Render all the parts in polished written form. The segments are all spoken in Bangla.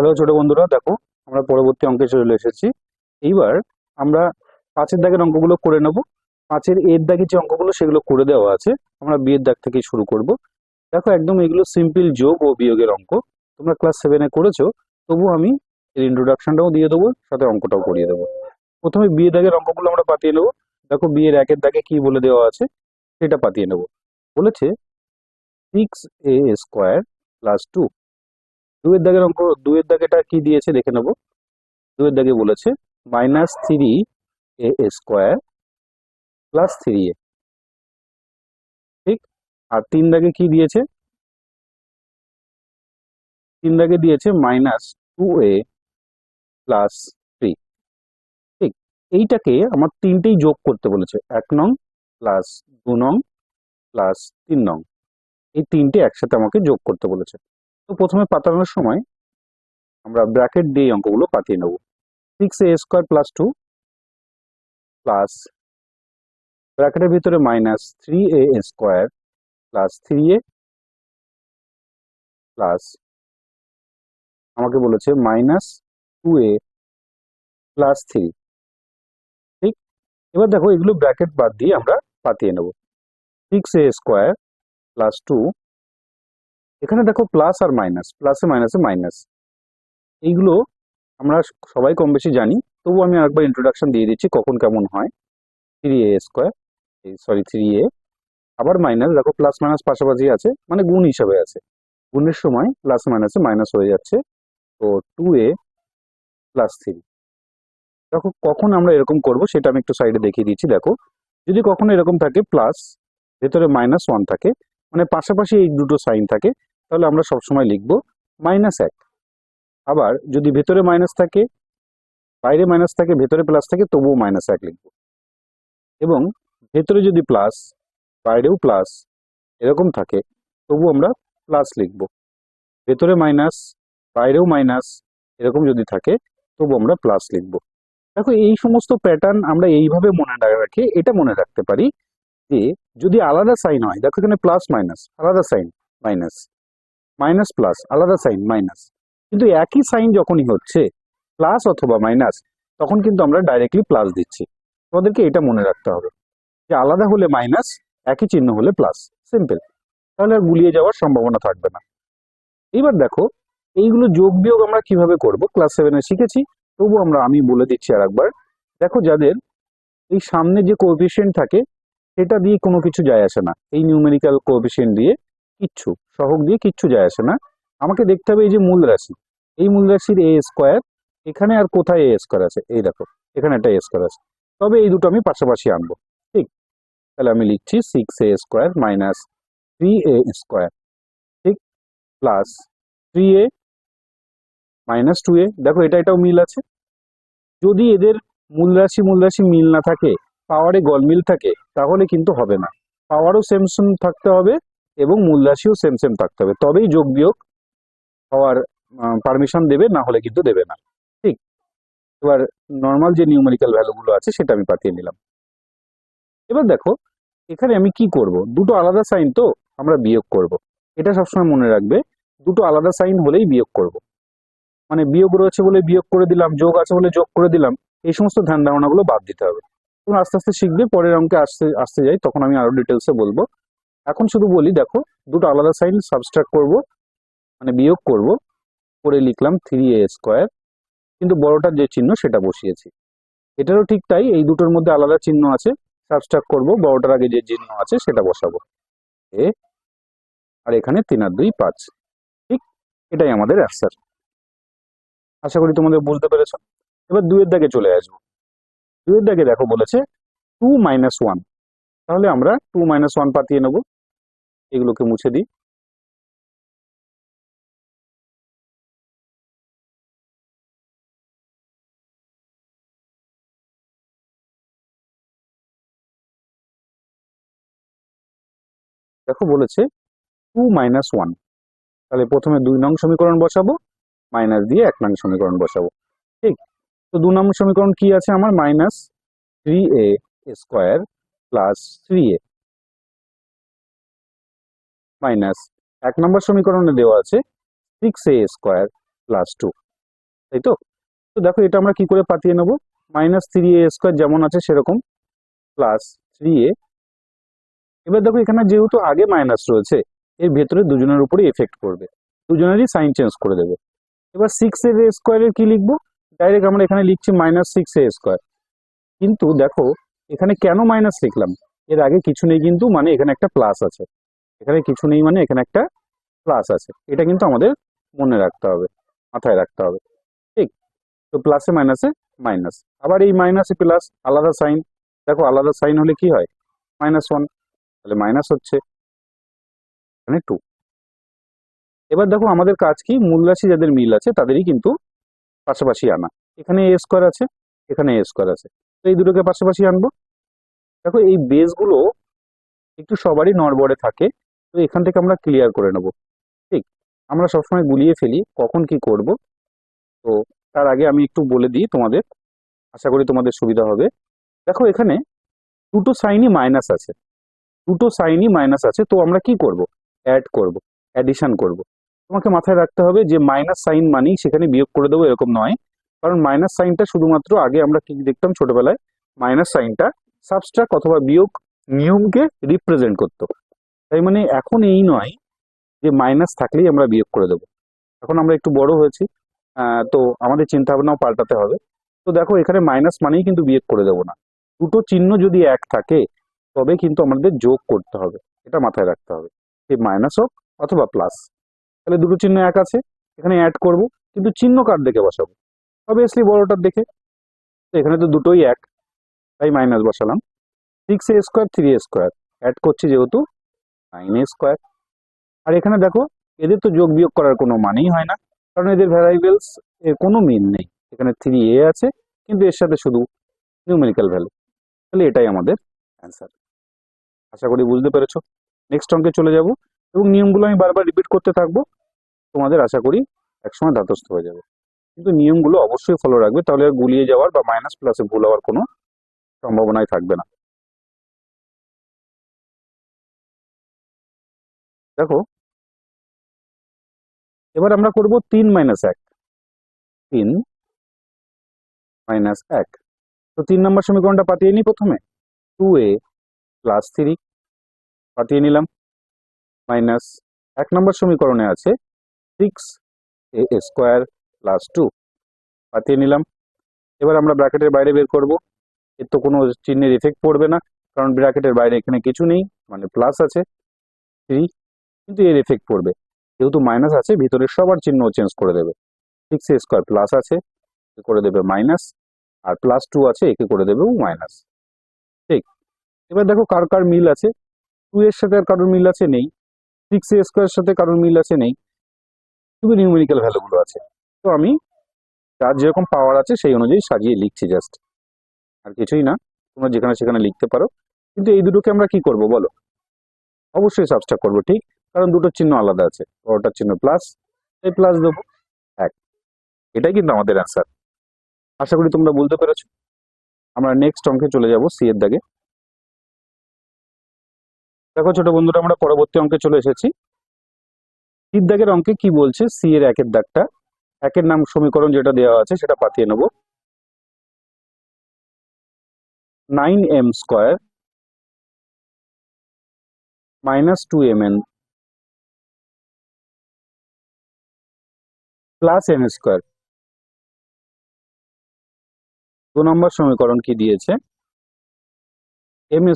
হ্যালো ছোট বন্ধুরা, দেখো আমরা পরবর্তী অঙ্কে চলে এসেছি। এইবার আমরা 5-এর দাগের অঙ্কগুলো করে নেব। 5-এর এর দাগে যে অঙ্কগুলো সেগুলো করে দেওয়া আছে, আমরা বিয়ের দাগ থেকেই শুরু করব। দেখো একদম এগুলো সিম্পল যোগ ও বিয়োগের অঙ্ক, তোমরা ক্লাস 7-এ করেছো, তবু আমি এর ইন্ট্রোডাকশনটাও দিয়ে দেবো, সাথে অঙ্কটাও করিয়ে দেবো। প্রথমে বিয়ের দাগের অঙ্কগুলো আমরা পাতিয়ে নেবো। দেখো বিয়ের 1-এর দাগে কি বলে দেওয়া আছে সেটা পাতিয়ে নেব। বলেছে 6a² + 2। 2-এর দাগের অঙ্ক, 2-এর দাগেটা কি দিয়েছে দেখে নেবো। 2-এর দাগে বলেছে -3a² + 3a। ঠিক। আর 3 দাগে কি দিয়েছে? 3 দাগে দিয়েছে -2a + 3। ঠিক। এইটাকে আমার তিনটেই যোগ করতে বলেছে, 1 নং প্লাস 2 নং প্লাস 3 নং। এই তিনটে একসাথে আমাকে যোগ করতে বলেছে। তো প্রথমে পাতানোর সময় আমরা ব্র্যাকেট দিয়ে এই অঙ্কগুলো পাতিয়ে নেব। 6a² + 2 প্লাস ব্র্যাকেটের ভিতরে -3a² + 3a প্লাস আমাকে বলেছে -2a + 3। ঠিক। এবার দেখো এগুলো ব্র্যাকেট বাদ দিয়ে আমরা পাতিয়ে নেব। 6a² + 2, এখানে দেখো প্লাস আর মাইনাস, প্লাসে মাইনাসে মাইনাস, এইগুলো আমরা সবাই কম বেশি জানি, তবু আমি আরেকবার ইন্ট্রোডাকশন দিয়ে দিচ্ছি কখন কেমন হয়। 3a², 3a, আবার মাইনাস, দেখো প্লাস মাইনাস পাশাপাশি আছে, মানে গুণ হিসাবে আছে, গুণের সময় প্লাস মাইনাসে মাইনাস হয়ে যাচ্ছে। তো 2a + 3। দেখো কখন আমরা এরকম করব সেটা আমি একটু সাইডে দেখিয়ে দিচ্ছি। দেখো যদি কখনো এরকম থাকে প্লাস, ভেতরে -1 থাকে, মানে পাশাপাশি এই দুটো সাইন থাকে, তাহলে আমরা সবসময় লিখবো -1। আবার যদি ভেতরে মাইনাস থাকে, বাইরে মাইনাস থাকে, ভেতরে প্লাস থাকে, তবুও -1 লিখবো। এবং ভেতরে যদি প্লাস, বাইরেও প্লাস এরকম থাকে, তবু আমরা প্লাস লিখবো। ভেতরে মাইনাস, বাইরেও মাইনাস এরকম যদি থাকে, তবু আমরা প্লাস লিখবো। দেখো এই সমস্ত প্যাটার্ন আমরা এইভাবে মনে না রাখে এটা মনে রাখতে পারি যে যদি আলাদা সাইন হয়, দেখো এখানে প্লাস মাইনাস আলাদা সাইন, মাইনাস মাইনাস প্লাস আলাদা সাইন, মাইনাস, কিন্তু একই সাইন যখনই হচ্ছে প্লাস অথবা মাইনাস, তখন কিন্তু আমরা ডাইরেক্টলি প্লাস দিচ্ছি। তোমাদেরকে এটা মনে রাখতে হবে যে আলাদা হলে মাইনাস, একই চিহ্ন হলে প্লাস, সিম্পল। তাহলে আর গুলিয়ে যাওয়ার সম্ভাবনা থাকবে না। এবার দেখো এইগুলো যোগ বিয়োগ আমরা কিভাবে করব ক্লাস 7-এ শিখেছি, তবু আমি বলে দিচ্ছি আর একবার। দেখো যাদের এই সামনে যে কোএফিসিয়েন্ট থাকে সেটা দিয়ে কোনো কিছু যায় আসে না, এই নিউমেরিক্যাল কোএফিসিয়েন্ট দিয়ে কিচ্ছু, সহগ দিয়ে কিচ্ছু যায় আসে না। আমাকে দেখতে হবে এই যে মূল রাশি, এই মূল রাশির a², এখানে আর কোথায় a² আছে, এই দেখো এখানে একটা a² আছে, তবে এই দুটো আমি পাশাপাশি আনবো। ঠিক। তাহলে আমি লিখছি 6a² - 3a²। ঠিক। প্লাস 3a - 2a, দেখো এটাও মিল আছে। যদি এদের মূল রাশি মিল না থাকে, পাওয়ারে গলমিল থাকে, তাহলে কিন্তু হবে না। পাওয়ারও সেম সেম থাকতে হবে এবং মূল রাশিও সেম সেম থাকতে হবে, তবেই যোগ বিয়োগ হওয়ার পারমিশন দেবে, না হলে কিন্তু দেবে না। ঠিক। এবার নর্মাল যে নিউমেরিক্যাল ভ্যালুগুলো আছে সেটা আমি পাঠিয়ে নিলাম। এবার দেখো এখানে আমি কি করব, দুটো আলাদা সাইন তো, আমরা বিয়োগ করব। এটা সবসময় মনে রাখবে, দুটো আলাদা সাইন হলেই বিয়োগ করব। মানে বিয়োগ রয়েছে বলে বিয়োগ করে দিলাম, যোগ আছে বলে যোগ করে দিলাম, এই সমস্ত ধ্যান ধারণাগুলো বাদ দিতে হবে। তোমরা আস্তে আস্তে শিখবে, পরের অঙ্কে আসতে আসতে যাই তখন আমি আরো ডিটেলসে বলবো। এখন শুধু বলি, দেখো দুটো আলাদা সাইন সাবস্ট্রাক্ট করব, মানে বিয়োগ করব, করে লিখলাম 3a², কিন্তু বড়টার যে চিহ্ন সেটা বসিয়েছি। এটারও ঠিক তাই, এই দুটোর মধ্যে আলাদা চিহ্ন আছে, সাবস্ট্রাক্ট করব, বড়টার আগে যে চিহ্ন আছে সেটা বসাবো, এ, আর এখানে 3 আর 2 5। ঠিক। এটাই আমাদের অ্যান্সার। আশা করি তোমাদের বুঝতে পেরেছো। এবার 2-এর দাগে চলে আসবো। 2-এর দাগে দেখো বলেছে 2 - 1, তাহলে আমরা 2 - 1 পাতিয়ে নেব। এগুলোকে মুছে দিই। দেখো বলেছে 2 - 1, তাহলে প্রথমে 2 নং সমীকরণ বসাবো, মাইনাস দিয়ে 1 নং সমীকরণ বসাবো। ঠিক। তো 2 নম্বর সমীকরণ কি আছে আমার, -3a² + 3a, মাইনাস 1 নম্বর সমীকরণে দেওয়া আছে 6a² + 2। তাই তো? তো দেখো এটা আমরা কি করে পাঠিয়ে নেবো, -3a² যেমন আছে সেরকম প্লাস 3a। এবার দেখো এখানে যেহেতু আগে মাইনাস রয়েছে, এর ভেতরে দুজনের উপরে এফেক্ট করবে, দুজনেরই সাইন চেঞ্জ করে দেবে। এবার 6a² এর কি লিখবো, ডাইরেক্ট আমরা এখানে লিখছি -6a²। কিন্তু দেখো এখানে কেন মাইনাস লিখলাম, এর আগে কিছু নেই কিন্তু, মানে এখানে একটা প্লাস আছে, এখানে কিছু নেই মানে এখানে একটা প্লাস আছে, এটা কিন্তু আমাদের মনে রাখতে হবে, মাথায় রাখতে হবে। ঠিক, তো প্লাসে মাইনাসে মাইনাস, আবার এই মাইনাসে প্লাস আলাদা সাইন, দেখো আলাদা সাইন হলে কি হয়, -1, তাহলে মাইনাস হচ্ছে এখানে 2। এবার দেখো আমাদের কাজ কি, মূল রাশি যাদের মিল আছে তাদেরই কিন্তু পাশাপাশি আনা। এখানে a² আছে, এখানে a² আছে, তো এই দুটোকে পাশাপাশি আনবো। দেখো এই বেসগুলো একটু সবারই নড়বড়ে থাকে, তো এখান থেকে আমরা ক্লিয়ার করে নেব। ঠিক, আমরা সবসময় গুলিয়ে ফেলি কখন কি করব, তো তার আগে আমি একটু বলে দিই তোমাদের, আশা করি তোমাদের সুবিধা হবে। দেখো এখানে দুটো সাইনই মাইনাস আছে, দুটো সাইনই মাইনাস আছে, তো আমরা কি করব, অ্যাড করব, অ্যাডিশন করব। তোমাকে মাথায় রাখতে হবে যে মাইনাস সাইন মানেই সেখানে বিয়োগ করে দেবো এরকম নয়, কারণ মাইনাস সাইনটা শুধুমাত্র আগে আমরা কি দেখতাম ছোটবেলায়, মাইনাস সাইনটা সাবস্ট্রাক্ট অথবা বিয়োগ নিয়মকে রিপ্রেজেন্ট করতো। তাই মানে এখন এই নয় যে মাইনাস থাকলেই আমরা বিয়োগ করে দেবো, এখন আমরা একটু বড় হয়েছি, তো আমাদের চিন্তা ভাবনাও পাল্টাতে হবে। তো দেখো এখানে মাইনাস মানেই কিন্তু বিয়োগ করে দেবো না, দুটো চিহ্ন যদি এক থাকে তবে কিন্তু আমাদের যোগ করতে হবে, এটা মাথায় রাখতে হবে, যে মাইনাস হোক অথবা প্লাস। তাহলে দুটো চিহ্ন এক আছে, এখানে অ্যাড করব, কিন্তু চিহ্ন কার দেখে বসাবো, অবভিয়াসলি বড়টার দেখে। তো এখানে তো দুটোই এক, তাই মাইনাস বসালাম। 6a², 3a², অ্যাড করছি যেহেতু 9a²। আর এখানে দেখো এদের তো যোগ বিয়োগ করার কোনো মানেই হয় না, কারণ এদের ভ্যারিয়েবলস এর কোনো মিল নেই, এখানে 3a আছে কিন্তু এর সাথে শুধু নিউমেরিক্যাল ভ্যালু, তাহলে এটাই আমাদের অ্যান্সার। আশা করি বুঝতে পেরেছো। নেক্সট অঙ্কে চলে যাব, এবং নিয়মগুলো আমি বারবার রিপিট করতে থাকবো, তোমাদের আশা করি একসময় ধাতস্থ হয়ে যাবে। কিন্তু নিয়মগুলো অবশ্যই ফলো রাখবে, তাহলে আর গুলিয়ে যাওয়ার বা মাইনাস প্লাসে ভুল হওয়ার কোনো সম্ভাবনাই থাকবে না। দেখো এবার আমরা করব 3 - 1, 3 - 1। তো 3 নম্বর সমীকরণটা পাঠিয়ে নিই প্রথমে, 2a + 3 পাঠিয়ে নিলাম, মাইনাস 1 নম্বর সমীকরণে আছে 6a² + 2 পাঠিয়ে নিলাম। এবার আমরা ব্র্যাকেটের বাইরে বের করব, এর তো কোনো চিহ্নের এফেক্ট পড়বে না, কারণ ব্র্যাকেটের বাইরে এখানে কিছু নেই, মানে প্লাস আছে 3, কিন্তু এর এফেক্ট পড়বে, যেহেতু মাইনাস আছে ভিতরের সবার চিহ্ন চেঞ্জ করে দেবে। 6a² প্লাস আছে, একে করে দেবে মাইনাস, আর +2 আছে, একে করে দেবে মাইনাস। ঠিক, এবার দেখো কার কার মিল আছে, 2 এর সাথে আর কারোর মিল আছে নেই, 6a² এর সাথে কারোর মিল আছে নেই, শুধু নিউমেরিক্যাল ভ্যালুগুলো আছে। তো আমি যার যেরকম পাওয়ার আছে সেই অনুযায়ী সাজিয়ে লিখছি জাস্ট, আর কিছুই না, তোমরা যেখানে সেখানে লিখতে পারো। কিন্তু এই দুটোকে আমরা কি করব বলো, অবশ্যই সাবস্ট্রাক্ট করবো, ঠিক, কারণ দুটোর চিহ্ন আলাদা আছে, বড়টার চিহ্ন প্লাস, তাই প্লাস দেবো 1। এটাই কিন্তু আমাদের অ্যান্সার। আশা করি তোমরা বুঝতে পেরেছো। আমরা নেক্সট অঙ্কে চলে যাব, সি এর দাগে। দেখো ছোট বন্ধুরা, আমরা পরবর্তী অঙ্কে চলে এসেছি। সির দাগের অঙ্কে কি বলছে, সি এর 1-এর দাগটা, 1-এর নাম সমীকরণ যেটা দেওয়া আছে সেটা পাঠিয়ে নেব, 9m² - 2mn + n²। 2 নম্বর সমীকরণ কি দিয়েছে, m²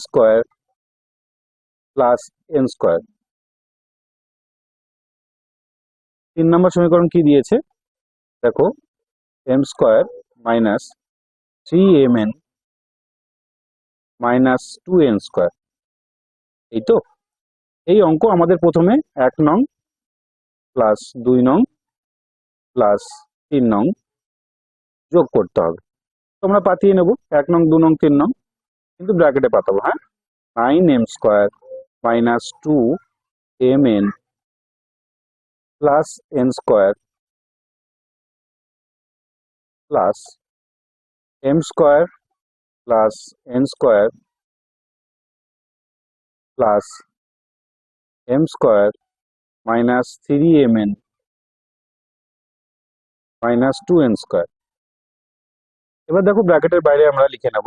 + n²। 3 নম্বর সমীকরণ কি দিয়েছে, দেখো m² - 3mn - 2n²। এই তো, এই অঙ্ক আমাদের প্রথমে 1 নং প্লাস 2 নং প্লাস 3 নং যোগ করতে হবে, তোমরা পাঠিয়ে নেব 1 নং 2 নং 3 নং, কিন্তু ব্র্যাকেটে পাঠাবো, হ্যাঁ, 9m² - 2mn + n² plus m² + n² plus m² - 3mn minus two n square. এবার দেখো ব্র্যাকেটের বাইরে আমরা লিখে নেব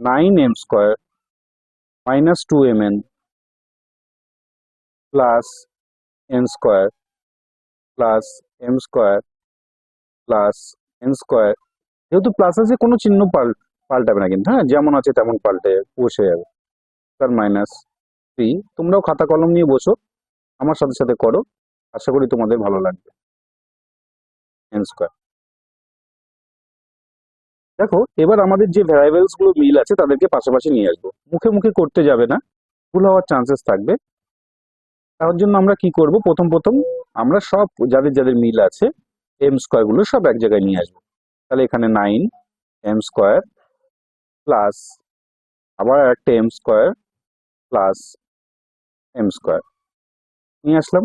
9m square minus two m n plus N square plus m square plus N square. যেহেতু প্লাস আছে কোনো চিহ্ন পাল্টাবে না কিন্তু, হ্যাঁ যেমন আছে তেমন পাল্টে বসে যাবে। তার মাইনাস থ্রি। তোমরাও খাতা কলম নিয়ে বসো, আমার সাথে সাথে করো, আশা করি তোমাদের ভালো লাগবে। N square. দেখো এবার আমাদের যে ভ্যারিয়েবলস গুলো মিল আছে তাদেরকে পাশাপাশি নিয়ে আসবো, মুখে মুখে করতে যাবে না, ভুল হওয়ার চান্সেস থাকবে। তার জন্য আমরা কি করব, প্রথম প্রথম আমরা সব যাদের যাদের মিল আছে এম স্কোয়ার গুলো সব এক জায়গায় নিয়ে আসবো। তাহলে এখানে 9m স্কোয়ার প্লাস আবার একটা m square plus m square নিয়ে আসলাম।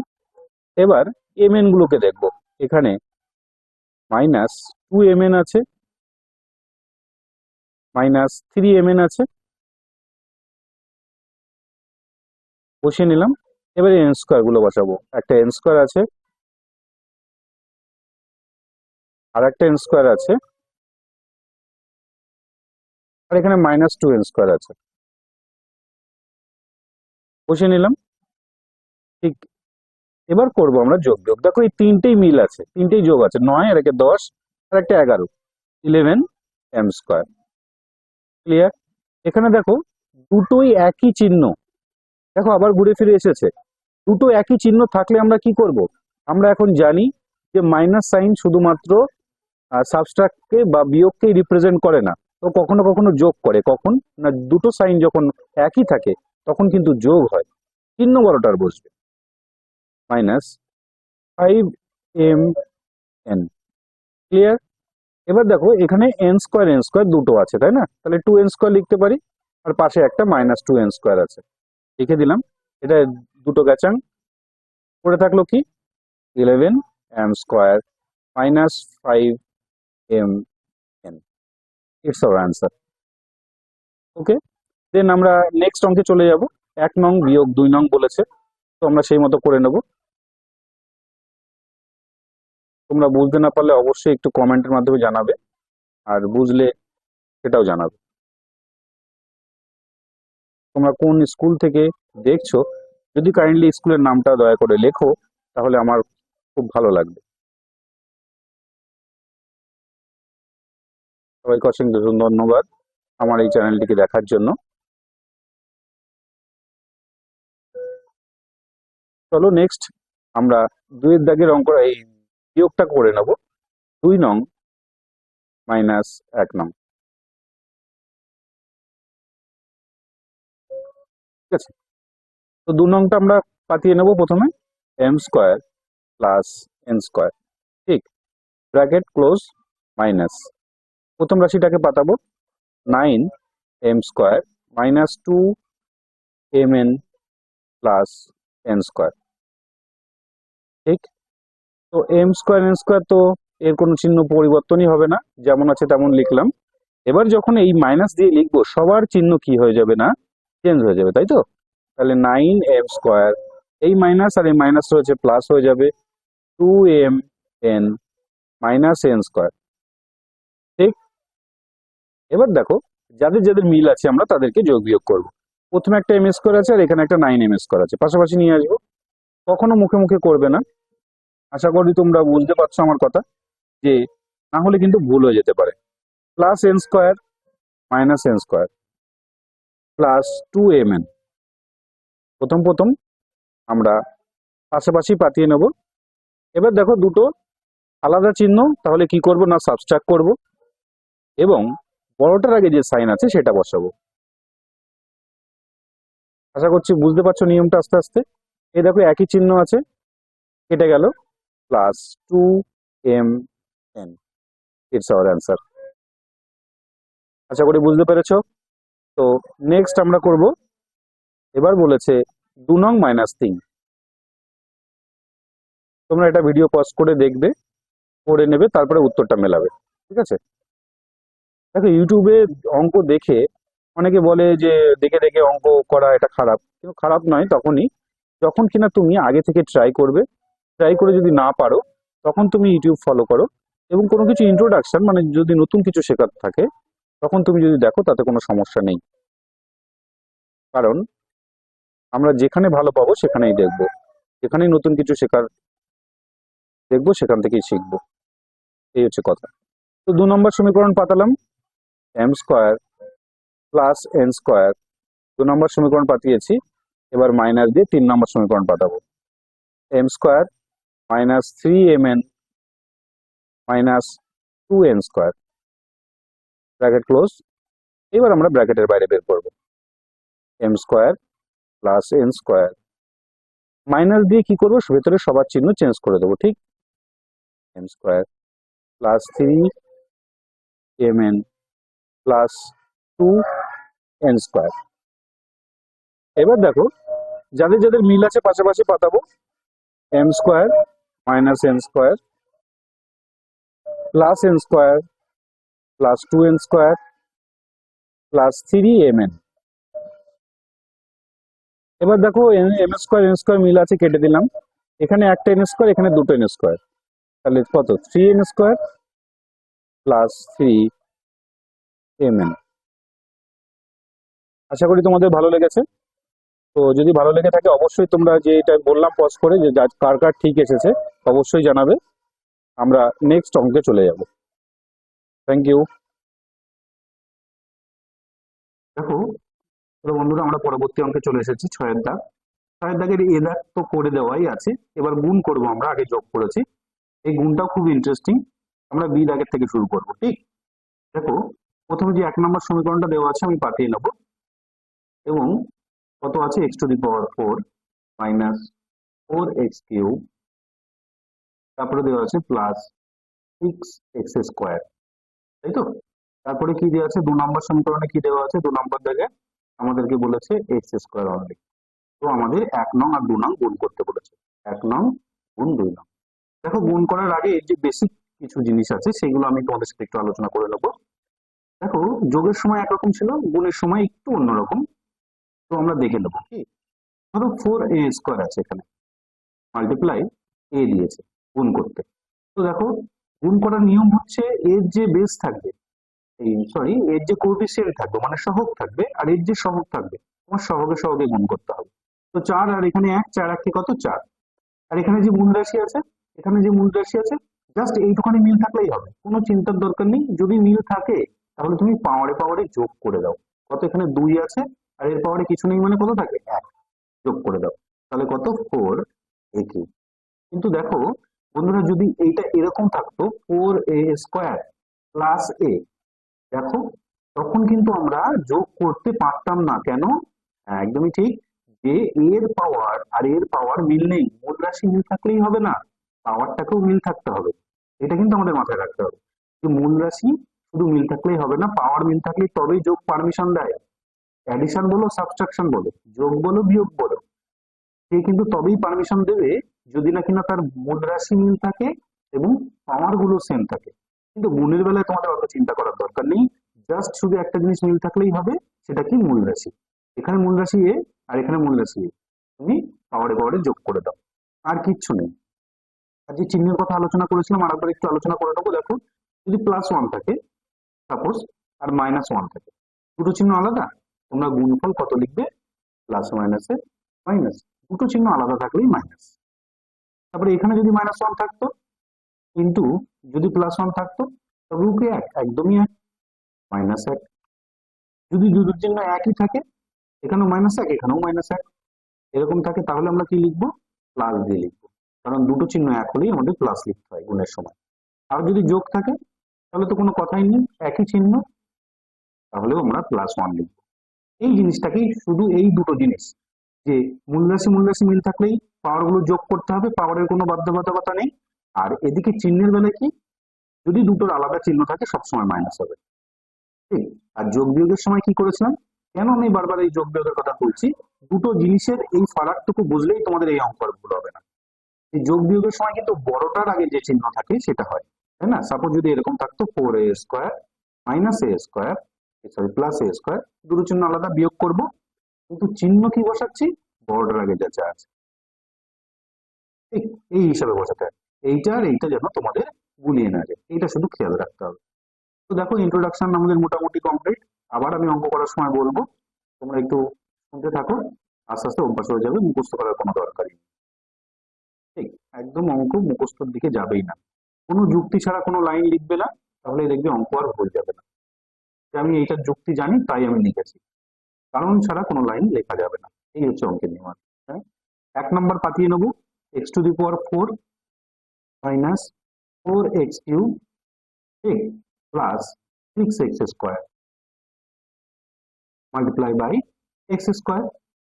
এবার এম এন গুলোকে দেখবো, এখানে মাইনাস টু এম এন আছে, মাইনাস থ্রি এম এন আছে, বসিয়ে নিলাম। এবারে এন স্কোয়ার গুলো বসাবো, একটা এন স্কোয়ার আছে, আর একটা এন স্কোয়ার আছে, আর এখানে মাইনাস টু এন স্কোয়ার আছে, বসিয়ে নিলাম। ঠিক এবার করবো আমরা যোগ বিয়োগ। দেখো এই তিনটেই মিল আছে, তিনটেই যোগ আছে, 9 আর একটা 10 আর একটা 11, 11m স্কোয়ার। ক্লিয়ার? এখানে দেখো দুটোই একই চিহ্ন, দেখো আবার ঘুরে ফিরে এসেছে। দুটো একই চিহ্ন থাকলে আমরা কি করব, আমরা এখন জানি যে মাইনাস সাইন শুধুমাত্র সাবস্ট্রাক্টকে বা বিয়োগকেই রিপ্রেজেন্ট করে না, তো কখনো কখনো যোগ করে। কখন না, দুটো সাইন যখন একই থাকে তখন কিন্তু যোগ হয়, চিহ্ন বড়টার বসবে। Minus 5m n। ক্লিয়ার? এবার দেখো এখানে এন স্কোয়ার দুটো আছে তাই না, তাহলে 2n স্কোয়ার লিখতে পারি, আর পাশে একটা মাইনাস টু এন স্কোয়ার আছে, লিখে দিলাম। এটা দুটো গ্যাচাং পড়ে থাকলো কি, 11m square minus 5m n। It's our answer. Okay, then আমরা নেক্সট অঙ্কে চলে যাব। 1 নং বিয়োগ 2 নং বলেছে, তো আমরা সেই মতো করে নেব। তোমরা বুঝতে না পারলে অবশ্যই একটু কমেন্টের মাধ্যমে জানাবে, আর বুঝলে সেটাও জানাবে। তোমরা কোন স্কুল থেকে দেখছো, যদি কাইন্ডলি স্কুলের নামটা দয়া করে লেখো, তাহলে আমার খুব ভালো লাগবে। সবাইকে অসংখ্য ধন্যবাদ আমার এই চ্যানেলটিকে দেখার জন্য। চলো নেক্সট আমরা 2-এর দাগের অঙ্ক, এই বিয়োগটা করে নেব। 2 নং মাইনাস 1 নং। ঠিক আছে, তো 2 নংটা আমরা পাতিয়ে নেব প্রথমে, m square plus N square. ঠিক, ব্র্যাকেট ক্লোজ, মাইনাস প্রথম রাশিটাকে পাতাবো, 9m square minus 2mn plus N square. ঠিক, তো এম স্কোয়ার এন স্কোয়ার তো এর কোনো চিহ্ন পরিবর্তনই হবে না, যেমন আছে তেমন লিখলাম। এবার যখন এই মাইনাস দিয়ে লিখবো সবার চিহ্ন কি হয়ে যাবে না, চেঞ্জ হয়ে যাবে, তাই তো? তাহলে 9m স্কোয়ার, এই মাইনাস আর এই মাইনাস রয়েছে প্লাস হয়ে যাবে 2mn মাইনাস এন স্কোয়ার। ঠিক, এবার দেখো যাদের যাদের মিল আছে আমরা তাদেরকে যোগ বিয়োগ করবো। প্রথমে একটা এম স্কোয়ার আছে আর এখানে একটা 9m স্কোয়ার আছে, পাশাপাশি নিয়ে আসবো। কখনো মুখে মুখে করবে না, আশা করি তোমরা বুঝতে পারছো আমার কথা, যে না হলে কিন্তু ভুল হয়ে যেতে পারে। Plus N square minus N square plus 2mn। প্রথম প্রথম আমরা পাশাপাশি পাতিয়ে নেব। এবার দেখো দুটো আলাদা চিহ্ন, তাহলে কি করব না, সাবস্ট্রাক্ট করব এবং বড়টার আগে যে সাইন আছে সেটা বসাবো। আশা করছি বুঝতে পারছো নিয়মটা আস্তে আস্তে। এই দেখো একই চিহ্ন আছে, কেটে গেল, plus 2mn। It's our answer. আশা করি বুঝতে পেরেছো। তো নেক্সট আমরা করব, এবার বলেছে 2 নং মাইনাস 3। তোমরা এটা ভিডিও পজ করে দেখবে, করে নেবে, তারপরে উত্তরটা মেলাবে। ঠিক আছে, দেখো ইউটিউবে অঙ্ক দেখে অনেকে বলে যে দেখে দেখে অঙ্ক করা এটা খারাপ, কিন্তু খারাপ নয় তখনই যখন কিনা তুমি আগে থেকে ট্রাই করবে। ট্রাই করে যদি না পারো তখন তুমি ইউটিউব ফলো করো এবং কোনো কিছু ইন্ট্রোডাকশন মানে যদি নতুন কিছু শেখার থাকে তখন তুমি যদি দেখো তাতে কোনো সমস্যা নেই, কারণ আমরা যেখানে ভালো পাবো সেখানেই দেখবো, যেখানেই নতুন কিছু শেখার দেখবো সেখান থেকেই শিখবো, এই হচ্ছে কথা। তো 2 নম্বর সমীকরণ পাতালাম, M square plus N square, 2 number সমীকরণ পাঠিয়েছি। এবার মাইনাস দিয়ে 3 নম্বর সমীকরণ পাঠাবো, M square minus 3mn minus 2n square, bracket close. এবার আমরা ব্র্যাকেটের বাইরে বের করবো, M square plus N square, minus দিয়ে কি করবো, ভেতরে সবার চিহ্ন চেঞ্জ করে দেবো, ঠিক। M square plus 3mn plus 2n square. এবার দেখো যাদের যাদের মিল আছে পাশাপাশি পাতাবো, M square minus N square plus N square plus 2n square plus 3mn। এবার দেখো এম স্কোয়ার এন স্কোয়ার মিল আছে, কেটে দিলাম, এখানে একটা এন স্কোয়ার এখানে দুটো এন স্কোয়ার, তাহলে কত 3n স্কোয়ার প্লাস 3mn। আশা করি তোমাদের ভালো লেগেছে। তো যদি ভালো লেগে থাকে অবশ্যই তোমরা যে এটা বললাম পজ করে যে কার কার ঠিক এসেছে অবশ্যই জানাবে। আমরা নেক্সট অঙ্কে চলে যাব। Thank you. দেখো বন্ধুরা আমরা পরবর্তী অঙ্কে চলে এসেছি, 6-এর দাগ। 6-এর দাগের এ দাগ তো করে দেওয়াই আছে, এবার গুণ করব, আমরা আগে যোগ করেছি। এই গুণটাও খুব ইন্টারেস্টিং। আমরা বি দাগের থেকে শুরু করব, ঠিক। দেখো প্রথমে যে 1 নম্বর সমীকরণটা দেওয়া আছে আমি পাঠিয়ে নেব, এবং কত আছে x⁴ মাইনাস 4x³ তারপরে দেওয়া আছে প্লাস 6x², তাই তো। তারপরে কি দেওয়া আছে 2 নম্বর সমীকরণে, কি দেওয়া আছে 2 নম্বর দাগে আমাদেরকে বলেছে x² অনলি। তো আমাদের 1 নং আর 2 নং গুণ করতে বলেছে, 1 নং গুণ 2 নং। দেখো গুণ করার আগে এর যে বেসিক কিছু জিনিস আছে সেগুলো আমি তোমাদের সাথে একটু আলোচনা করে নেবো। দেখো যোগের সময় একরকম ছিল, গুণের সময় একটু অন্যরকম। তো আমরা দেখে নেবো কি, ধরো 4a² আছে, এখানে মাল্টিপ্লাই এ দিয়েছে গুণ করতে। তো দেখো গুণ করার নিয়ম হচ্ছে এর যে বেস থাকবে, এর যে কোএফিসিয়েন্ট থাকবে মানে সহগ থাকবে, আর এর যে সহগ থাকবে তোমার সহগে সহগে গুণ করতে হবে। তো 4 আর এখানে 1, 4 1 কত 4, আর এখানে যে মূল রাশি আছে, এখানে যে মূল রাশি আছে জাস্ট এইটুখানি মিল থাকলেই হবে, কোনো চিন্তার দরকার নেই। যদি মিল থাকে তাহলে তুমি পাওয়ারে পাওয়ারে যোগ করে দাও। কত, এখানে 2 আছে আর এর পাওয়ারে কিছু নেই মানে কত থাকে 1, যোগ করে দাও, তাহলে কত 4a³। কিন্তু দেখো বন্ধুরা যদি এইটা এরকম থাকতো 4a² প্লাস a, দেখো তখন কিন্তু আমরা যোগ করতে পারতাম না। কেন? একদমই ঠিক, যে এর পাওয়ার আর এর পাওয়ার মিল নেই, মূল রাশি মিল থাকলেই হবে না, পাওয়ারটাকেও মিল থাকতে হবে। এটা কিন্তু আমাদের মাথায় রাখতে হবে যে মূল রাশি শুধু মিল থাকলেই হবে না, পাওয়ার মিল থাকলে তবেই যোগ পারমিশন দেয়। অ্যাডিশন বলো সাবট্রাকশন বলো, যোগ বলো বিয়োগ বলো, সে কিন্তু তবেই পারমিশন দেবে যদি না কিনা তার মূল রাশি মিল থাকে এবং পাওয়ার গুলো সেম থাকে। কিন্তু গুণের বেলায় তোমাদের অত চিন্তা করার দরকার নেই, জাস্ট শুধু একটা জিনিস মিল থাকলেই হবে, সেটা কি মূল রাশি। এখানে মূল রাশি এ আর এখানে মূল রাশি এ, তুমি পাওয়ারে পাওয়ারে যোগ করে দাও, আর কিচ্ছু নেই। আর যে চিহ্নের কথা আলোচনা করেছিলাম আরেকবার একটু আলোচনা করে নেবো। দেখো যদি +1 থাকে সাপোজ আর -1 থাকে, দুটো চিহ্ন আলাদা, তোমরা গুণফল কত লিখবে, প্লাস মাইনাসে মাইনাস, দুটো চিহ্ন আলাদা থাকলেই মাইনাস। তারপরে এখানে যদি -1 থাকতো, কিন্তু যদি +1 থাকতো তবে রূপে 1, একদমই 1, -1। যদি দুটো চিহ্ন একই থাকে, এখানেও -1 এখানেও -1 এরকম থাকে, তাহলে আমরা কি লিখবো, প্লাস দিয়ে লিখবো, কারণ দুটো চিহ্ন এক হলেই আমাদের প্লাস লিখতে হয় গুণের সময়। আর যদি যোগ থাকে তাহলে তো কোনো কথাই নেই, একই চিহ্ন, তাহলেও আমরা +1 লিখবো। এই জিনিসটাকেই, শুধু এই দুটো জিনিস, যে মূল রাশি মিল থাকলেই পাওয়ার গুলো যোগ করতে হবে, পাওয়ারের কোনো বাধ্যবাধকতা নেই। আর এদিকে চিহ্নের বেলায় কি, যদি দুটোর আলাদা চিহ্ন থাকে সবসময় মাইনাস হবে, ঠিক। আর যোগ বিয়োগের সময় কি করেছিলাম, কেন আমি বারবার এই যোগ বিয়োগের কথা বলছি, দুটো জিনিসের এই ফারাকটুকু বুঝলেই তোমাদের এই অঙ্ক ভুল হবে না। এই যোগ বিয়োগের সময় কিন্তু বড়টার আগে যে চিহ্ন থাকে সেটা হয়, তাই না। সাপোজ যদি এরকম থাকতো 4a² প্লাস a², দুটো চিহ্ন আলাদা, বিয়োগ করব, কিন্তু চিহ্ন কি বসাচ্ছি, বড়টার আগে যা যা আছে, ঠিক এই হিসাবে বসাতে হয়। এইটা আর এইটা যেন তোমাদের গুলিয়ে না যায়, এইটা শুধু খেয়াল রাখতে হবে। তো দেখো ইন্ট্রোডাকশন আমাদের মোটামুটি কমপ্লিট। আবার আমি অঙ্ক করার সময় বলবো, তোমরা একটু শুনতে থাকো, আস্তে আস্তে অভ্যাস হয়ে যাবে, মুখস্থ করার কোনো দরকারই নেই। ঠিক, একদম অঙ্ক মুখস্থর দিকে যাবেই না, কোনো যুক্তি ছাড়া কোনো লাইন লিখবে না, তাহলে দেখবে অঙ্ক আর ভুল যাবে না। যে আমি এইটার যুক্তি জানি তাই আমি লিখেছি, কারণ ছাড়া কোনো লাইন লেখা যাবে না। এই হচ্ছে অঙ্কের নিয়ম। হ্যাঁ, 1 নম্বর পাঠিয়ে নেবো, x⁴ মাইনাস 4x³ ঠিক plus 6x² multiply by x²।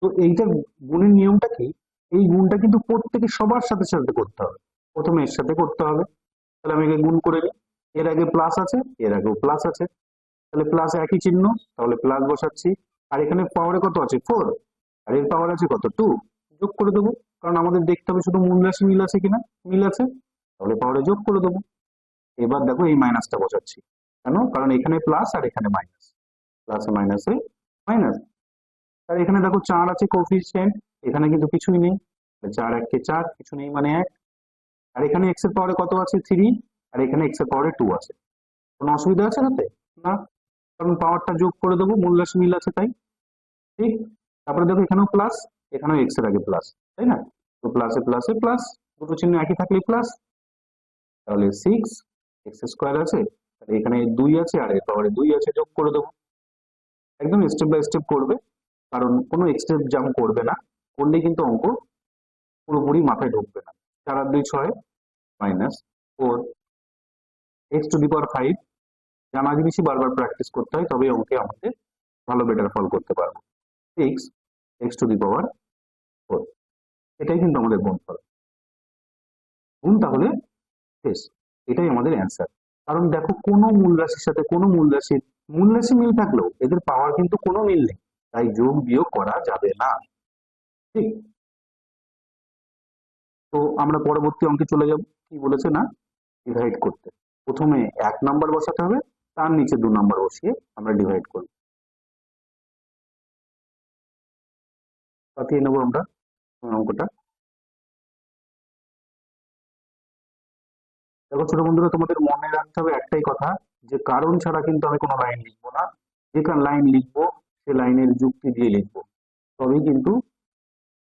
তো এইটা গুণের নিয়মটা কি, এই গুণটা কিন্তু প্রত্যেকে সবার সাথে সাথে করতে হবে। প্রথমে এর সাথে করতে হবে, তাহলে আমি একে গুণ করে নিই, এর আগে প্লাস আছে এর আগেও প্লাস আছে, তাহলে প্লাস একই চিহ্ন, তাহলে প্লাস বসাচ্ছি। আর এখানে পাওয়ারে কত আছে 4, আর এর পাওয়ার আছে কত 2, যোগ করে দেবো, কারণ আমাদের দেখতে হবে শুধু মূল রাশি মিল আছে কিনা, মিল আছে, তাহলে পাওয়ারে যোগ করে দেবো। এবার দেখো এই মাইনাসটা বসাচ্ছি, কেন, কারণ এখানে প্লাস আর এখানে মাইনাস, প্লাসে মাইনাসে মাইনাস। আর এখানে দেখো 4 আছে কোফিসিয়েন্ট, এখানে কিন্তু কিছুই নেই, 4 1 4 কিছু নেই মানে 1। আর এখানে এক্স এর পাওয়ারে কত আছে 3, আর এখানে এক্স এর পাওয়ারে 2 আছে, কোনো অসুবিধা আছে তাতে না, কারণ পাওয়ারটা যোগ করে দেবো, মূল রাশি মিল আছে তাই। ঠিক, তারপরে দেখো এখানেও প্লাস, এখানেও এক্স এর আগে প্লাস, তাই না, তো প্লাসে প্লাসে প্লাস, দুটো চিহ্ন একই থাকলে প্লাস, তাহলে 6x² আছে, আর এখানে 2 আছে আর এর পাওয়ারে 2 আছে, যোগ করে দেবো। একদম স্টেপ বাই স্টেপ করবে, কারণ কোনো স্টেপ জাম্প করবে না, করলেই কিন্তু অঙ্ক পুরোপুরি মাথায় ঢুকবে না। 4 আর 2 6 মাইনাস 4x⁵, জানা জিনিসই বারবার প্র্যাকটিস করতে হয়, তবে অঙ্কে আমাদের ভালো বেটার ফল করতে পারবো। 6x⁴, এটাই কিন্তু আমাদের গুণফল, গুণ তাহলে শেষ, এটাই আমাদের অ্যান্সার। কারণ দেখো কোনো মূল রাশির সাথে কোনো মূল রাশি মিল থাকলেও এদের পাওয়ার কিন্তু কোনো মিল নেই, তাই যোগ বিয়োগ করা যাবে না। ঠিক, তো আমরা পরবর্তী অঙ্কে চলে যাব, কি বলেছে না, ডিভাইড করতে। প্রথমে 1 নম্বর বসাতে হবে, তার নিচে 2 নম্বর বসিয়ে আমরা ডিভাইড করব। পাঠিয়ে নেবো আমরা অঙ্কটা। দেখো ছোট বন্ধুরা, তোমাদের মনে রাখতে হবে একটাই কথা, যে কারণ ছাড়া কিন্তু আমি কোনো লাইন লিখবো না, যে লাইন লিখবো সে লাইনের যুক্তি দিয়ে লিখবো, তবেই কিন্তু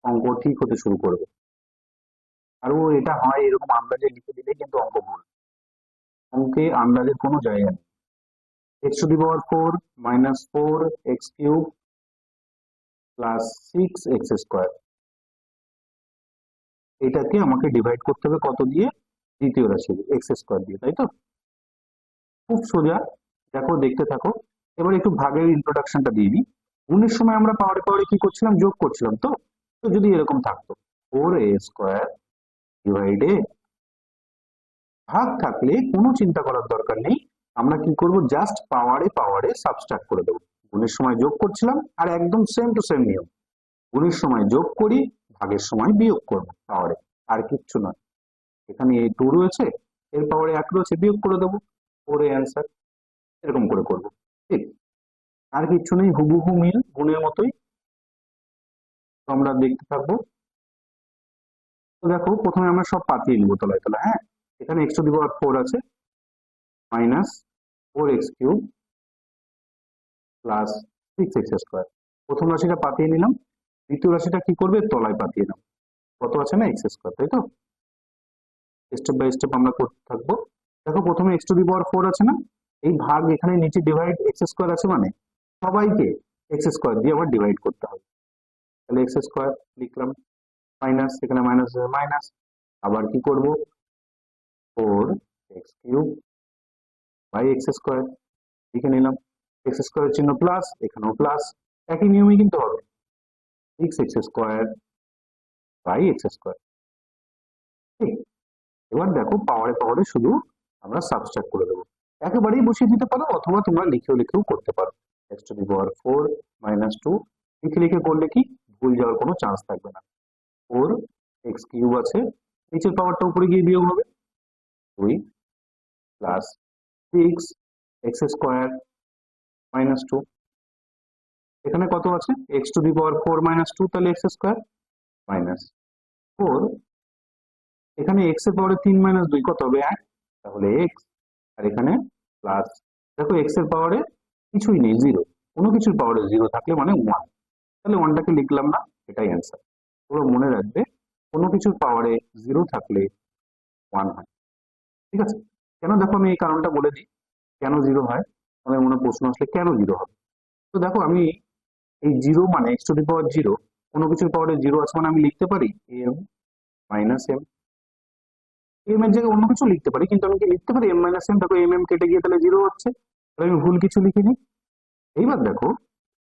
অঙ্ক ঠিক হতে শুরু করবে। আর ও এটা হয় এরকম আন্দাজে লিখে দিলে কিন্তু অঙ্ক ভুল, অঙ্কে আন্দাজের কোনো জায়গা নেই। x⁴ minus 4x³ plus 6x², এটাকে আমাকে ডিভাইড করতে হবে কত দিয়ে, দ্বিতীয় রাশি x² দিয়ে, তাই তো, খুব সোজা। দেখো দেখতে থাকো, এবার একটু ভাগের ইন্ট্রোডাকশনটা দিয়ে দিই। গুণের সময় আমরা পাওয়ারে পাওয়ারে কি করছিলাম, যোগ করছিলাম, তো তো যদি এরকম থাকতো 4a² ডিভাইডে, ভাগ থাকলে কোনো চিন্তা করার দরকার নেই, আমরা কি করব, জাস্ট পাওয়ারে পাওয়ারে সাবট্রাক্ট করে দেবো। গুণের সময় যোগ করছিলাম, আর একদম সেম টু সেম নিয়ম, গুণের সময় যোগ করি, ভাগের সময় বিয়োগ করবো পাওয়ারে, আর কিচ্ছু নয়। এখানে এই 2 রয়েছে, এর পাওয়ারে 1 রয়েছে, বিয়োগ করে দেবো, 4 অ্যান্সার, এরকম করে করবো। ঠিক, আর কিচ্ছু নেই, হুবহু মিল গুণের মতোই। তো আমরা দেখতে থাকবো। তো দেখো প্রথমে আমরা সব পাতিয়ে নিব তলায় তলায়। হ্যাঁ, এখানে x⁴ আছে মাইনাস 4x³ প্লাস 6x², প্রথম রাশিটা পাতিয়ে নিলাম, দ্বিতীয় রাশিটা কি করবে, তলায় পাতিয়ে নাও, কত আছে না x², তাই তো, স্টেপ বাই স্টেপ আমরা করতে থাকবো। দেখো প্রথমে x⁴ আছে না, এই ভাগ এখানে নিচে ডিভাইড x² আছে, মানে সবাইকে x² দিয়ে আবার ডিভাইড করতে হবে, তাহলে x² লিখলাম, মাইনাস এখানে মাইনাস মাইনাস, আবার কি করব, 4x³ বাই x² লিখে নিলাম, x² এর চিহ্ন প্লাস, এখানেও প্লাস, একই নিয়মই কিন্তু হবে, 6x² বাই x²। ঠিক, এবার দেখো পাওয়ারে পাওয়ারে শুধু আমরা সাবট্রাক্ট করে দেবো, একেবারেই বসিয়ে দিতে পারো, অথবা তোমরা লিখেও লিখেও করতে পারো, x⁴ মাইনাস 2 লিখে লিখে করলে কি ভুল যাওয়ার কোনো চান্স থাকবে না। 4x³ আছে, নিচের পাওয়ারটা উপরে গিয়ে বিয়োগ হবে, 2 প্লাস 6x² মাইনাস 2, এখানে কত আছে x⁴ মাইনাস 2, তাহলে x² মাইনাস 4 এখানে x এর পাওয়ারে 3 - 2 কত হবে 1, তাহলে x। আর এখানে প্লাস, দেখো x এর পাওয়ারে কিছুই নেই, 0, কোনো কিছুর পাওয়ারে 0 থাকলে মানে 1, তাহলে 1টাকে লিখলাম না, এটাই অ্যান্সার। তোমরা মনে রাখবে কোনো কিছুর পাওয়ারে 0 থাকলে 1 হয়, ঠিক আছে? কেন, দেখো আমি এই কারণটা বলে দিই কেন 0 হয়। আমাদের মনে প্রশ্ন আসলে কেন 0 হবে। তো দেখো আমি এই 0 মানে x টু দি পাওয়ার 0, কোনো কিছুর পাওয়ারে 0 আছে মানে আমি লিখতে পারি m মাইনাস m। এম এর জায়গায় অন্য কিছু লিখতে পারি, কিন্তু আমি কি লিখতে পারি m মাইনাস m? দেখো m কেটে গিয়ে তাহলে 0 হচ্ছে, তাহলে আমি ভুল কিছু লিখিনি। এইবার দেখো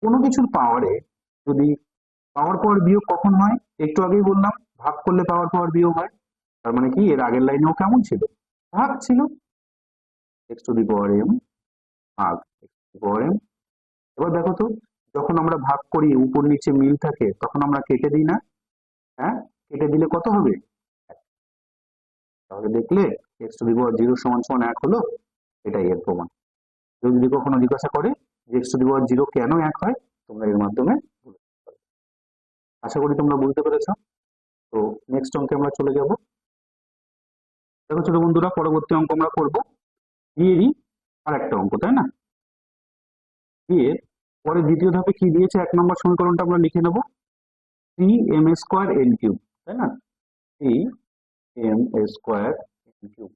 কোনো কিছুর পাওয়ারে যদি পাওয়ার পাওয়ার বিয়োগ কখন হয়, একটু আগেই বললাম ভাগ করলে পাওয়ার পাওয়ার বিয়োগ হয়। তার মানে কি এর আগের লাইনেও কেমন ছিল, ভাগ ছিল, x two the power m ভাগ x two the power m। এবার দেখো তো যখন আমরা ভাগ করি উপর নিচে মিল থাকে তখন আমরা কেটে দিই না? হ্যাঁ, কেটে দিলে কত হবে? তাহলে দেখলে x টু দি পাওয়ার 0 সমান সমান 1 হলো, এটাই এর প্রমাণ। কেউ যদি কখনো জিজ্ঞাসা করে যে x টু দি পাওয়ার 0 কেন 1 হয়, তোমরা এর মাধ্যমে বলে দিতে পারবে। আশা করি তোমরা বুঝতে পেরেছো। তো নেক্সট অঙ্কে আমরা চলে যাব। দেখো ছোট বন্ধুরা, পরবর্তী অঙ্ক আমরা করব বিয়েরই আর একটা অঙ্ক, তাই না? বিয়ের পরে দ্বিতীয় ধাপে কি দিয়েছে, 1 নম্বর সমীকরণটা আমরা লিখে নেব, 3m স্কোয়ার n কিউব, তাই না? 3m square n cube.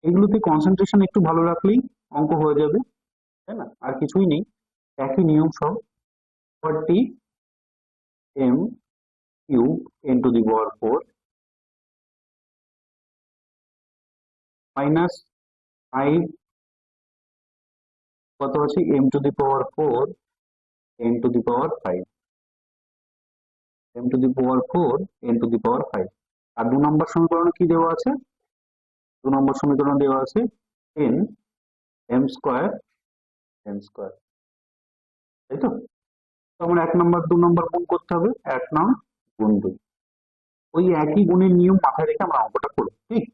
এগুলোতে কনসেন্ট্রেশন একটু ভালো রাখলেই অঙ্ক হয়ে যাবে, তাই না? আর কিছুই নেই, একই নিয়ম সব। 40m cube n to the power 4 minus 5 কত আছে m to the power 4 n to the power 5, m to the power 4 n to the power 5। আর 2 নম্বর সমীকরণে কি দেওয়া আছে? 2 নম্বর সমীকরণে দেওয়া আছে 10 m স্কোয়ার n স্কোয়ার, তাই তো? তো আমরা 1 নম্বর 2 নম্বর গুণ করতে হবে, 1 নং গুণ 2, ওই একই গুণের নিয়ম মাথায় রেখে আমরা অঙ্কটা করব, ঠিক?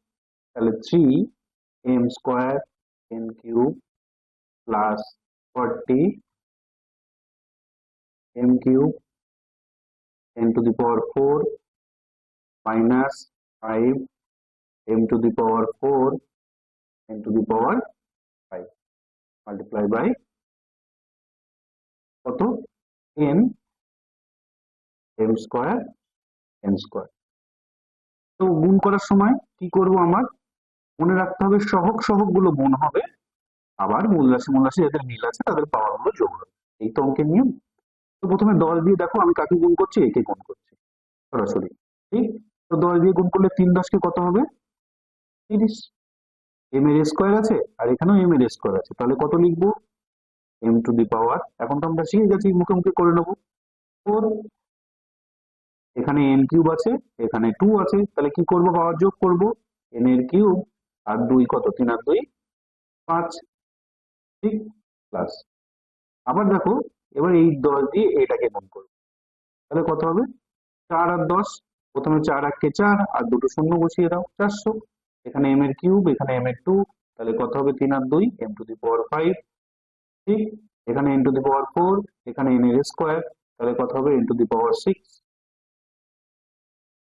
তাহলে 3m square n cube plus 40m cube n to the power 4 minus 5m to the power 4 n to the power 5 multiply by কত, n m square n square. তো গুণ করার সময় কি করব, আমার মনে রাখতে হবে সহগ সহগ গুলো গুণ হবে, আবার মূল রাশি যাদের মিল আছে তাদের পাওয়ার গুলো যোগ হবে, এই তো অঙ্কের নিয়ম। তো প্রথমে 10 দিয়ে দেখো আমি কাকে গুণ করছি, একে গুণ করছি সরাসরি, ঠিক? তো 10 দিয়ে গুণ করলে 3 10 কে কত হবে, 30। m এর স্কোয়ার আছে আর এখানেও m এর স্কোয়ার আছে, তাহলে কত লিখবো, m টু দি পাওয়ার, এখন তো আমরা শিখে গেছি মুখে মুখে করে নেবো, 4। এখানে n কিউব আছে, এখানে 2 আছে, তাহলে কি করব, পাওয়ার যোগ করব, n এর কিউব আর 2 কত, 3 আর 2 5, ঠিক? প্লাস, আবার দেখো এবার এই 10 দিয়ে এটাকে গুণ করবো, তাহলে কত হবে, 4 আর 10, প্রথমে 4 আর 4 আর দুটো শূন্য বসিয়ে দাও, 400। এখানে m এর কিউব, এখানে m এর 2, তাহলে কত হবে, 3 আর 2 m টু দি পাওয়ার 5, ঠিক? এখানে n টু দি পাওয়ার 4, এখানে n এর স্কোয়ার, তাহলে কত হবে, n টু দি পাওয়ার 6।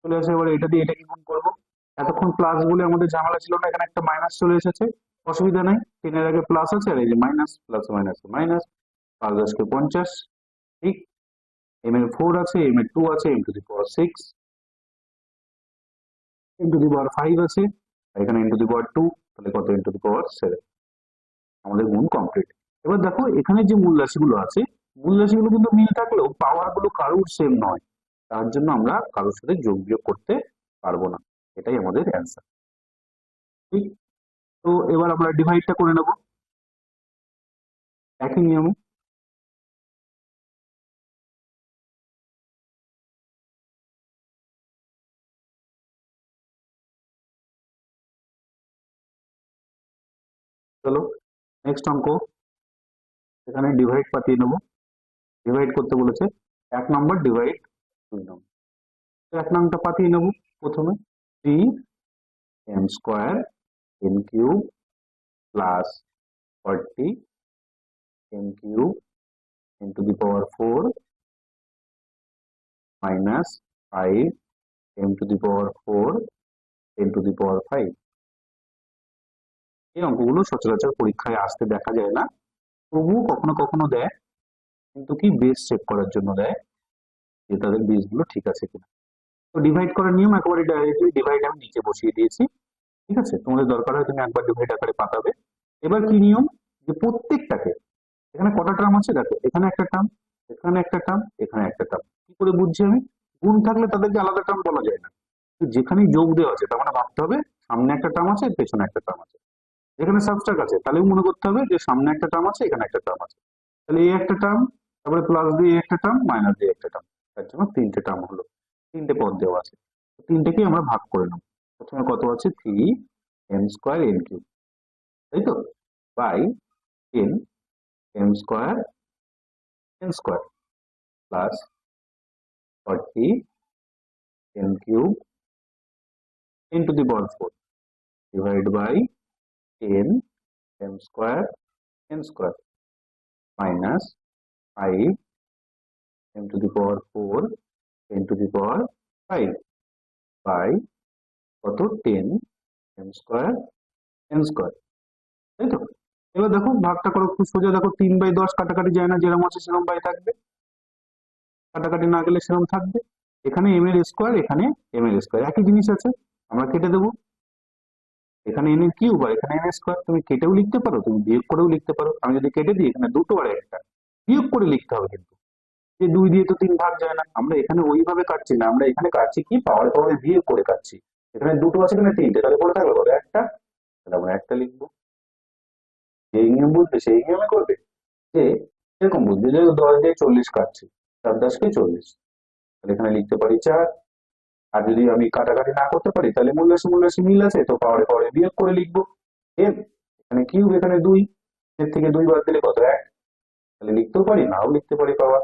চলে আসে, এবার এটা দিয়ে এটাকে গুণ করবো। এতক্ষণ প্লাস বলে আমাদের ঝামেলা ছিল না, এখানে একটা মাইনাস চলে এসেছে, অসুবিধা নাই, 10 এর আগে প্লাস আছে আর এই যে মাইনাস, প্লাস মাইনাস মাইনাস, 5 10 কে 50, ঠিক? m এর 4 আছে, m এর 2 আছে, m to the power 6, m to the power 5 আছে, আর এখানে m টু দি পাওয়ার 2, তাহলে কত, m টু দি পাওয়ার 7। আমাদের গুণ কমপ্লিট। এবার দেখো এখানে যে মূল রাশিগুলো আছে, মূল রাশিগুলো কিন্তু মিল থাকলেও পাওয়ার গুলো কারোর সেম নয়, তার জন্য আমরা কারোর সাথে যোগ বিয়োগ করতে পারবো না, এটাই আমাদের অ্যান্সার, ঠিক? তো এবার আমরা ডিভাইডটা করে নেব একই নিয়মে। চলো নেক্সট অঙ্ক, এখানে ডিভাইড পাঠিয়ে নেব, ডিভাইড করতে বলেছে 1 নম্বর ডিভাইড 2 নম্বর, তো 1 নংটা পাঠিয়ে নেব। প্রথমে 3m square n cube plus 40m cube n to the power 4 minus 5 m to the power 4 n to the power 5। এই অঙ্কগুলো সচরাচর পরীক্ষায় আসতে দেখা যায় না, তবুও কখনো কখনো দেয়, কিন্তু কি বেস চেক করার জন্য দেয় যে তাদের বেসগুলো ঠিক আছে কিনা। তো ডিভাইড করার নিয়ম একেবারে ডাইরেক্টলি ডিভাইড আমি নিচে বসিয়ে দিয়েছি, ঠিক আছে? তোমাদের দরকার হয় তুমি একবার ডিভাইড আকারে পাঠাবে। এবার কি নিয়ম, যে প্রত্যেকটাকে, এখানে কটা টার্ম আছে দেখো, এখানে একটা টার্ম, এখানে একটা টার্ম, এখানে একটা টার্ম, কি করে বুঝছি আমি? গুণ থাকলে তাদেরকে আলাদা টার্ম বলা যায় না, তো যেখানেই যোগ দেওয়া আছে তার মানে ভাবতে হবে সামনে একটা টার্ম আছে, পেছনে একটা টার্ম আছে। এখানে সাবস্ট্রাক্ট আছে, তাহলেও মনে করতে হবে যে সামনে একটা টার্ম আছে, এখানে একটা টার্ম আছে। তাহলে এই একটা টার্ম, তারপরে প্লাস দিয়ে একটা টার্ম, মাইনাস দিয়ে একটা টার্ম, তার জন্য তিনটে টার্ম হলো, তিনটে পদ দেওয়া আছে। তিনটেকেই আমরা ভাগ করে নেব। প্রথমে কত আছে, 3m² n³ তাই তো, by 10m²n² plus 40m³ into the power 4 divided by 10m²n² minus 5m to the power 4 10 to the power 5 by কত 10m²n², তাই তো? এবার দেখো ভাগটা করো খুব সোজা, দেখো 3/10 কাটাকাটি যায় না, যেরকম আছে সেরকম বাই থাকবে, কাটাকাটি না গেলে সেরকম থাকবে। এখানে m এর স্কোয়ার, এখানে m এর স্কোয়ার, একই জিনিস আছে, আমরা কেটে দেবো। এখানে n এর কিউব আর এখানে n এর স্কোয়ার, তুমি কেটেও লিখতে পারো, তুমি বিয়োগ করেও লিখতে পারো। আমি যদি কেটে দিই, এখানে দুটো আর একটা, বিয়োগ করে লিখতে হবে কিন্তু, যে 2 দিয়ে তো 3 ভাগ যায় না। আমরা এখানে ওইভাবে কাটছি না, আমরা এখানে কাটছি কি পাওয়ারে পাওয়ারে বিয়োগ করে কাটছি। এখানে দুটো আছে, এখানে তিনটে, তাহলে পড়ে থাকবে কত, একটা, তাহলে আমরা একটা লিখবো। যেই নিয়ম বুঝবে সেই নিয়মে করবে, যে এরকম বুঝবে যে 10 দিয়ে 40 কাটছি, 4×10 = 40, তাহলে এখানে লিখতে পারি 4। আর যদি আমি কাটাকাটি না করতে পারি, তাহলে মূল্যাসে মূল্যাসে মিল আছে, তো পাওয়ারে পাওয়ারে বিয়োগ করে লিখবো। এর এখানে কিউব, এখানে 2, এর থেকে 2 বাদ দিলে কত, 1, তাহলে লিখতেও পারি, নাও লিখতে পারি পাওয়ার।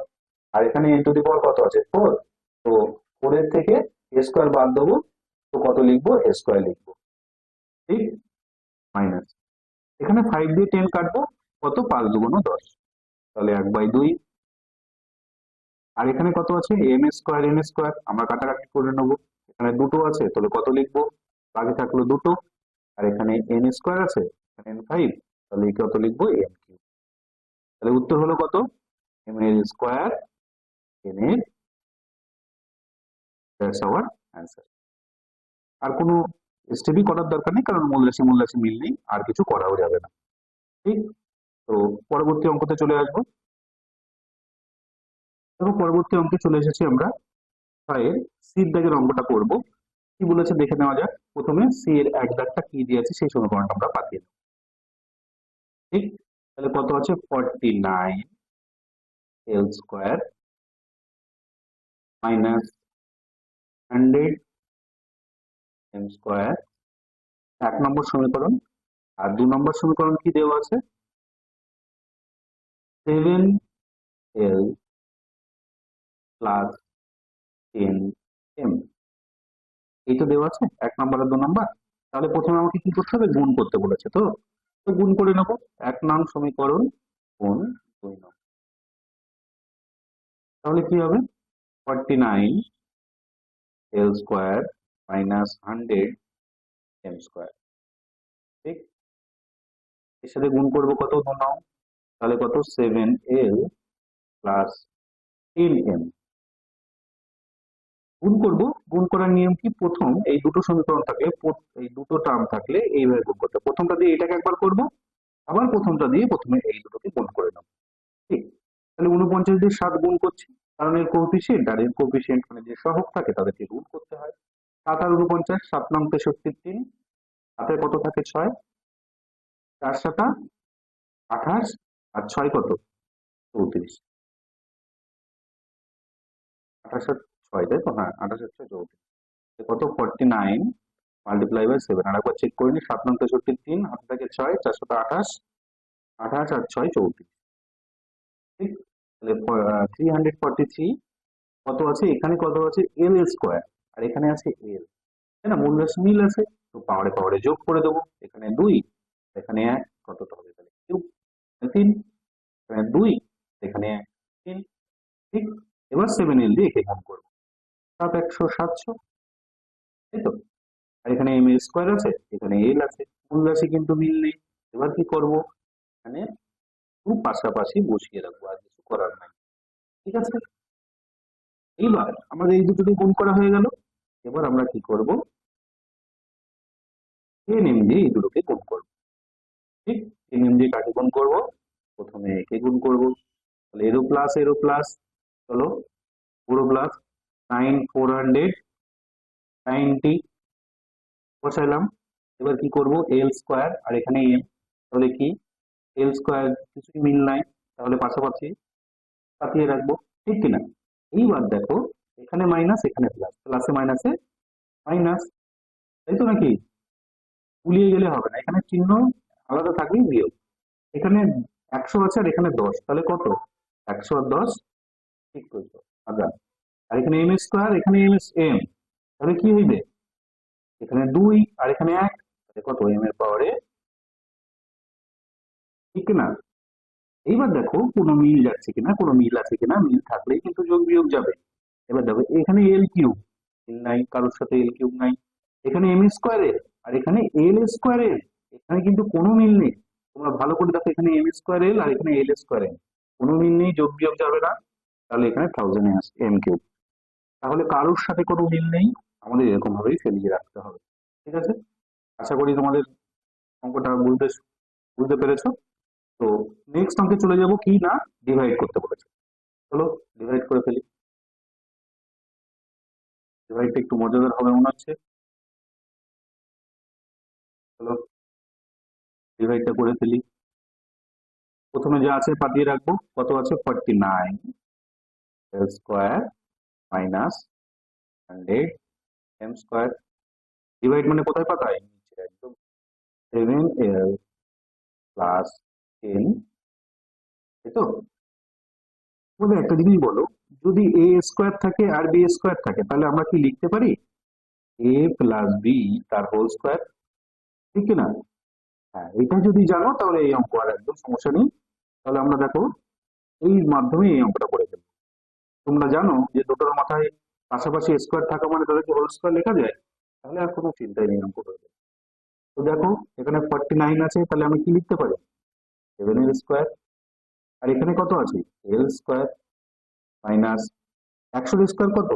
আর এখানে n টু দি পাওয়ার কত আছে, 4, তো 4 এর থেকে a স্কোয়ার বাদ দেবো, তো কত লিখবো, a স্কোয়ার লিখবো, ঠিক, মাইনাস এখানে 5 দিয়ে 10 কাটবো, কত, 5 2 10, তাহলে 1/2। আর এখানে কত আছে, m² n², আমরা কাটাকাটি করে নেবো, এখানে দুটো আছে, তাহলে কত লিখবো, বাকি থাকলো দুটো, আর এখানে n² আছে, এখানে n5, তাহলে কত লিখবো, m³। তাহলে উত্তর হলো কত, m এর স্কোয়ার n এর, দ্যাটস আওয়ার অ্যান্সার। আর কোনো স্টেপই করার দরকার নেই, কারণ মূল্যাসে মূল্যাসে মিল নেই, আর কিছু করাও যাবে না, ঠিক। তো পরবর্তী অঙ্কতে চলে আসবো। দেখো পরবর্তী অঙ্কে চলে এসেছি আমরা, 6 এর সির দাগের অঙ্কটা করব। কি বলেছে দেখে নেওয়া যাক। প্রথমে সি এর এক দাগটা কি দিয়েছে সেই সমীকরণটা আমরা পাঠিয়ে দেব, ঠিক। তাহলে কত আছে, 49l² মাইনাস 100m², 1 নম্বর সমীকরণ। আর 2 নম্বর সমীকরণ কি দেওয়া আছে, 7l প্লাস 10m, এই তো দেওয়া আছে 1 নম্বর আর 2 নম্বর। তাহলে প্রথমে আমাকে কি করতে হবে, গুণ করতে বলেছে, তো তো গুণ করে নেবো। 1 নং সমীকরণ গুণ 2 নং, তাহলে কি হবে, 49l² মাইনাস 100m², ঠিক। এর সাথে গুণ করবো কত, 2 নং, তাহলে কত, 7l প্লাস 10m। গুণ করব, গুণ করার নিয়ম কি, প্রথম এই দুটো সমীকরণ থাকলে, এই দুটো টার্ম থাকলে এইভাবে গুণ করতে, প্রথমটা দিয়ে এটাকে একবার করব, আবার প্রথমটা দিয়ে প্রথমে এই দুটোকে গুণ করে নেব, ঠিক। তাহলে 49 দিয়ে 7 গুণ করছি, কারণ এর কোএফিসিয়েন্ট আর এর কোএফিসিয়েন্ট মানে যে সহগ থাকে তাদেরকে গুণ করতে হয়। 7 আর 49, 7 নং 63, হাতে কত থাকে, 6, 4 7 28, আর 6 কত, 34, 28 আর 6, তাই তো, হ্যাঁ 28 আর 6 34, কত, 49 মাল্টিপ্লাই বাই 7, আর একবার চেক করে নি, 7 নং 63, হাতে থাকে 6, 4 7 28, 28 আর 6 34, ঠিক। তাহলে 343 কত আছে, এখানে কত আছে, l² আর এখানে আছে l, তাই না, মূল রাশি মিল আছে, তো পাওয়ারে পাওয়ারে যোগ করে দেবো। এখানে 2, এখানে 1, কত হবে, তাহলে কিউব, 3, এখানে 2, এখানে 3, ঠিক। এবার 7l দিয়ে একে গুণ করবো, 7 100 700, তাই তো? আর এখানে এম এর স্কোয়ার আছে, এখানে এল আছে, মূল রাশি কিন্তু মিল নেই। এবার কি করব, মানে পাশাপাশি বসিয়ে রাখবো, আর কিছু করার নাই। ঠিক আছে, এইবার আমাদের এই দুটোকে গুণ করা হয়ে গেল। এবার আমরা কি করব, এন এম দিয়ে এই দুটোকে গুণ করবো। ঠিক, এন এম দিয়ে কাকে গুণ করবো, প্রথমে একে গুণ করবো, তাহলে এরো প্লাস, চলো পুরো প্লাস, 9490 বসাইলাম। এবার কি করব, এল স্কোয়ার আর এখানে এম, তাহলে কি এল স্কোয়ার কিছুই মিল নাই, তাহলে পাশাপাশি কাটিয়ে রাখবো, ঠিক কিনা? এইবার দেখো, এখানে মাইনাস এখানে প্লাস, প্লাসে মাইনাসে মাইনাস, তাই তো নাকি? গুলিয়ে গেলে হবে না, এখানে চিহ্ন আলাদা থাকলেই বিয়োগ। এখানে 100 আছে আর এখানে 10, তাহলে কত, 100 আর 10, ঠিক করছো। আচ্ছা, আর এখানে এম স্কোয়ার এখানে এম, তাহলে কি হইবে, এখানে 2 আর এখানে 1, তাহলে কত, এম এর পাওয়ারে, ঠিক না? এইবার দেখো কোনো মিল যাচ্ছে কিনা, কোনো মিল আছে কিনা, মিল থাকলেই কিন্তু যোগ বিয়োগ যাবে। এবার দেখো এখানে এল কিউব, মিল নাই, কারোর সাথে এল কিউব নাই। এখানে এম স্কোয়ারের আর এখানে এল স্কোয়ারের, এখানে কিন্তু কোনো মিল নেই। তোমরা ভালো করে দেখো, এখানে এম স্কোয়ার এল আর এখানে এল স্কোয়ার এল, কোনো মিল নেই, যোগ বিয়োগ যাবে না। তাহলে এখানে 1000 এম কিউব, তাহলে কারোর সাথে কোনো মিল নেই, আমাদের এরকম ভাবেই ফেলিয়ে রাখতে হবে। ঠিক আছে, আশা করি তোমাদের অঙ্কটা বুঝতে বুঝতে পেরেছো। তো নেক্সট অঙ্কে চলে যাব, কি না, ডিভাইড করতে বলেছে। চলো ডিভাইড করে ফেলি, ডিভাইডটা একটু মজাদার হবে মনে হচ্ছে। চলো ডিভাইডটা করে ফেলি। প্রথমে যা আছে পাঠিয়ে রাখবো, কত আছে, 49 L square minus 100 M square. Divide মানে কোথায় পাঠায়, নিচে একদম, 7l প্লাস 10, তাই তো? বলে একটা জিনিস বলো, যদি এ স্কোয়ার থাকে আর বি স্কোয়ার থাকে, তাহলে আমরা কি লিখতে পারি, এ প্লাস বি তার হোল স্কোয়ার, ঠিক না? হ্যাঁ, এটা যদি জানো তাহলে এই অঙ্ক আর একদম সমস্যা নেই। তাহলে আমরা দেখো এই মাধ্যমে এই অঙ্কটা করে ফেলবো। তোমরা জানো যে দুটোর মাথায় পাশাপাশি স্কোয়ার থাকা মানে তাদেরকে হোল স্কোয়ার লেখা যায়, তাহলে আর কোনো চিন্তাই নেই অঙ্ক করে দেবে। তো দেখো এখানে 49 আছে, তাহলে আমি কি লিখতে পারি, 7 এর স্কোয়ার, আর এখানে কত আছে, এল স্কোয়ার মাইনাস 100 এর স্কোয়ার কত,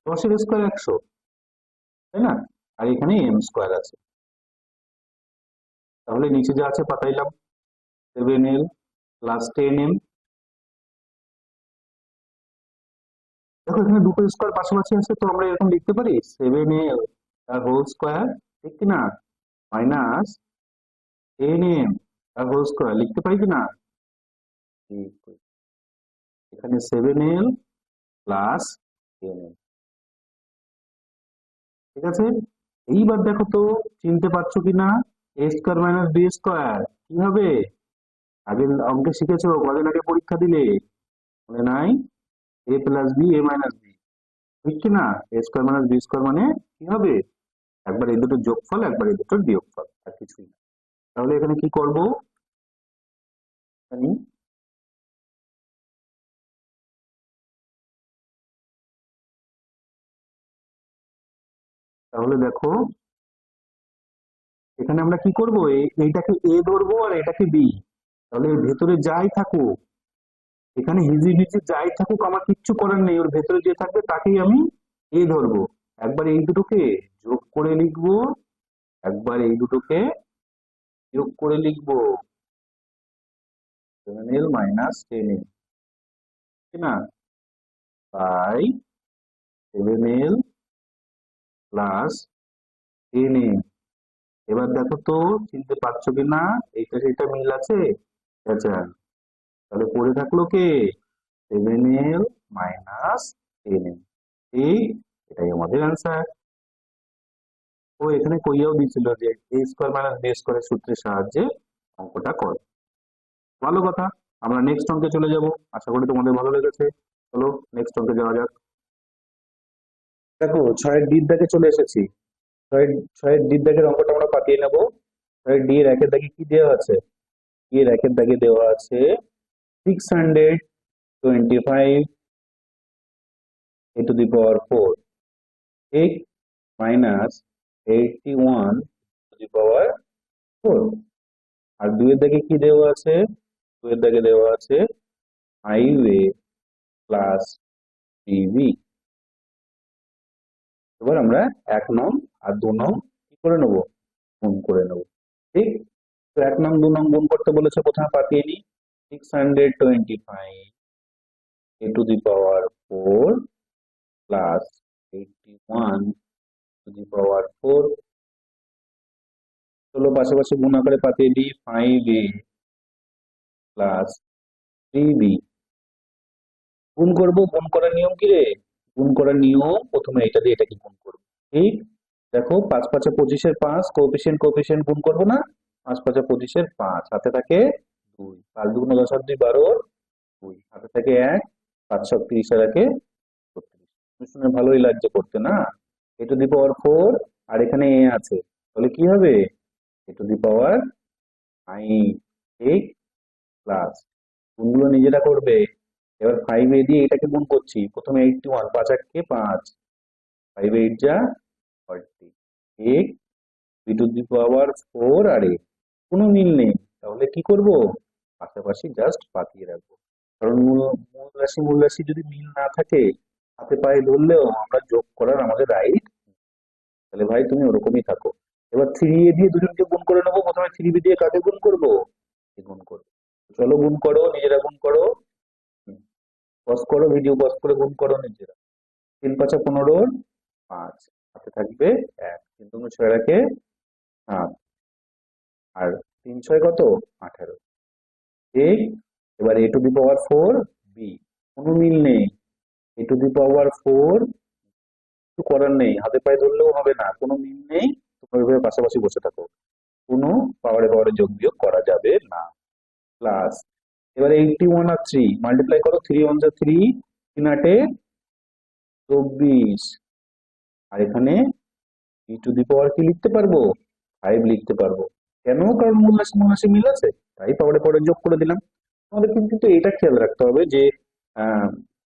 10 এর স্কোয়ার 100, তাই না? আর এখানে এম স্কোয়ার আছে, তাহলে নিচে যা আছে পাঠাইলাম, 7l প্লাস 10m। দেখো এখানে দুটো স্কোয়ার পাশাপাশি আছে, তো আমরা এরকম লিখতে পারি 7l তার হোল স্কোয়ার, ঠিক কিনা, মাইনাস 10m তার হোল স্কোয়ার, লিখতে পারি কিনা? এখানে 7l প্লাস 10m, ঠিক আছে। এইবার দেখো তো চিনতে পারছো কিনা, এ স্কোয়ার মাইনাস বি স্কোয়ার কি হবে, আগের অঙ্কে শিখেছো, কদিন আগে পরীক্ষা দিলে, মনে নাই? এ plus B A minus B, বুঝছি না, এ স্কোয়ার মাইনাস বি স্কোয়ার মানে কি হবে, একবার এই দুটোর যোগফল একবার এই দুটোর বিয়োগফল, আর কিছুই না। তাহলে এখানে কি করব, জানি, তাহলে দেখো এখানে আমরা কি করব, এইটাকে এ ধরবো আর এটাকে বি, তাহলে এর ভেতরে যাই থাকুক, এখানে হিজিবিজি যাই থাকুক আমার কিচ্ছু করার নেই, ওর ভেতরে যে থাকবে তাকেই আমি এ ধরবো। একবার এই দুটোকে যোগ করে লিখবো, একবার এই দুটোকে যোগ করে লিখবো, 7l মাইনাস 10l, ঠিক না, বাই 7l প্লাস 10l। এবার দেখো তো চিনতে পারছো কিনা, এইটা সেটা মিল আছে, আচ্ছা, তাহলে পড়ে থাকলো কে, 7l মাইনাস 10l, ঠিক, এটাই আমাদের অ্যান্সার। ও এখানে কইয়াও দিয়েছিল যে এ স্কোয়ার মাইনাস বি স্কোয়ারের সূত্রের সাহায্যে অঙ্কটা কর, ভালো কথা। আমরা নেক্সট অঙ্কে চলে যাব, আশা করি তোমাদের ভালো লেগেছে। চলো নেক্সট অঙ্কে যাওয়া যাক। দেখো 6 ডির দাগে চলে এসেছি, 6 ডির দাগের অঙ্কটা আমরা পাঠিয়ে নেবো। 6 ডি এর একের দাগে কি দেওয়া আছে, ডি এর একের দাগে দেওয়া আছে 625 × 4, ঠিক, মাইনাস 81 টু দি পাওয়ার 4। আর 2 এর দাগে কি দেওয়া আছে? 2 এর দাগে দেওয়া আছে 5a প্লাস 3b। এবার আমরা 1 নং আর 2 নং কি করে নেব? গুণ করে নেব। ঠিক? তো 1 নং 2 নং গুণ করতে বলেছে, প্রথমে পাঠিয়ে নিই। 625 a to the power 4 plus 81 to the power 4। চলো পাশাপাশি গুণ আকারে পাঠিয়ে দিই। 5a plus 3b। গুণ করব, গুণ করার নিয়ম কি রে? গুণ করার নিয়ম, প্রথমে এটা দিয়ে এটাকে গুণ করব। ঠিক? দেখো 5 5 25-এর 5, কোএফিসিয়েন্ট কোএফিসিয়েন্ট গুণ করব না? 5 5 25-এর 5, হাতে থাকে 2, 5 2 10 আর 2 12, 2 হাতে থাকে 1, 5 7 30 আর 1 36। শুনে ভালোই লাগছে করতে না? এ টু দি পাওয়ার 4 আর এখানে এ আছে, তাহলে কি হবে? এ টু দি পাওয়ার 9। ঠিক? প্লাস গুণগুলো নিজেরা করবে। এবার 5 এ দিয়ে এটাকে গুণ করছি, প্রথমে 81, 5 8 কে 5, 5 8 যা 40। ঠিক? বি টু দি পাওয়ার 4 আর এ কোনো মিল নেই, তাহলে কি করব? পাশাপাশি জাস্ট পাঠিয়ে রাখবো। কারণ মূল রাশি যদি মিল না থাকে, হাতে পায়ে ধরলেও আমরা যোগ করার আমাদের রাইট। তাহলে ভাই তুমি ওরকমই থাকো। এবার 3a দিয়ে দুজনকে গুণ করে নেবো। প্রথমে 3b দিয়ে কাকে গুণ করবো? গুণ করবো। চলো গুণ করো, নিজেরা গুণ করো। পজ করো, ভিডিও পজ করে গুণ করো নিজেরা। 3 5 15, 5 হাতে থাকবে 1, 3 2 6 রাখে 7, আর 3 6 কত? 18। ঠিক? এবার এ টু দি পাওয়ার 4 বি, কোনো মিল নেই। এ টু দি পাওয়ার 4 কিছু করার নেই, হাতে পায়ে ধরলেও হবে না, কোনো মিল নেই। তোমরা ওইভাবে পাশাপাশি বসে থাকো, কোনো পাওয়ারে পাওয়ারে যোগ বিয়োগ করা যাবে না। প্লাস এবার 81 আর 3 মাল্টিপ্লাই করো। 3 1 যা 3, 3 8 এ 24, আর এখানে ই টু দি পাওয়ার কি লিখতে পারবো? 5 লিখতে পারবো। কেন? কারণ মূল রাশি মিল আছে, তাই পাওয়ারে পাওয়ারে যোগ করে দিলাম। আমাদের কিন্তু এটা খেয়াল রাখতে হবে যে আহ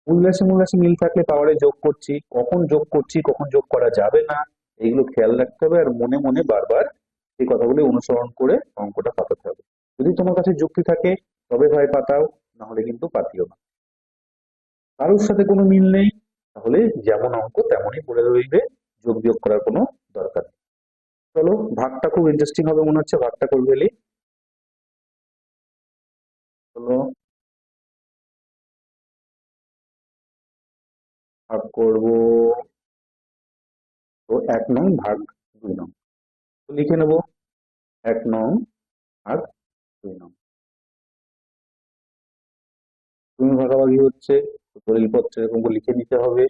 মূল রাশি মিল থাকলে পাওয়ারে যোগ করছি, কখন যোগ করা যাবে না, এইগুলো খেয়াল রাখতে হবে। আর মনে মনে বারবার এই কথাগুলো অনুসরণ করে অঙ্কটা পাঠাতে হবে। যদি তোমার কাছে যুক্তি থাকে তবে ভাই পাতাও, না হলে কিন্তু পাতিও না। কারোর সাথে কোনো মিল নেই, তাহলে যেমন অঙ্ক তেমনই পড়ে রইবে, যোগ বিয়োগ করার কোনো দরকার নেই। চলো ভাগটা খুব ইন্টারেস্টিং হবে মনে হচ্ছে, ভাগটা করে ফেলি। চলো ভাগ করবো। তো 1 নং ভাগ 2 নং, তো লিখে নেবো 1 নং ভাগ 2 নং। তুমি ভাগাভাগি হচ্ছে, তো দলিলপত্রে এরকম করে লিখে নিতে হবে,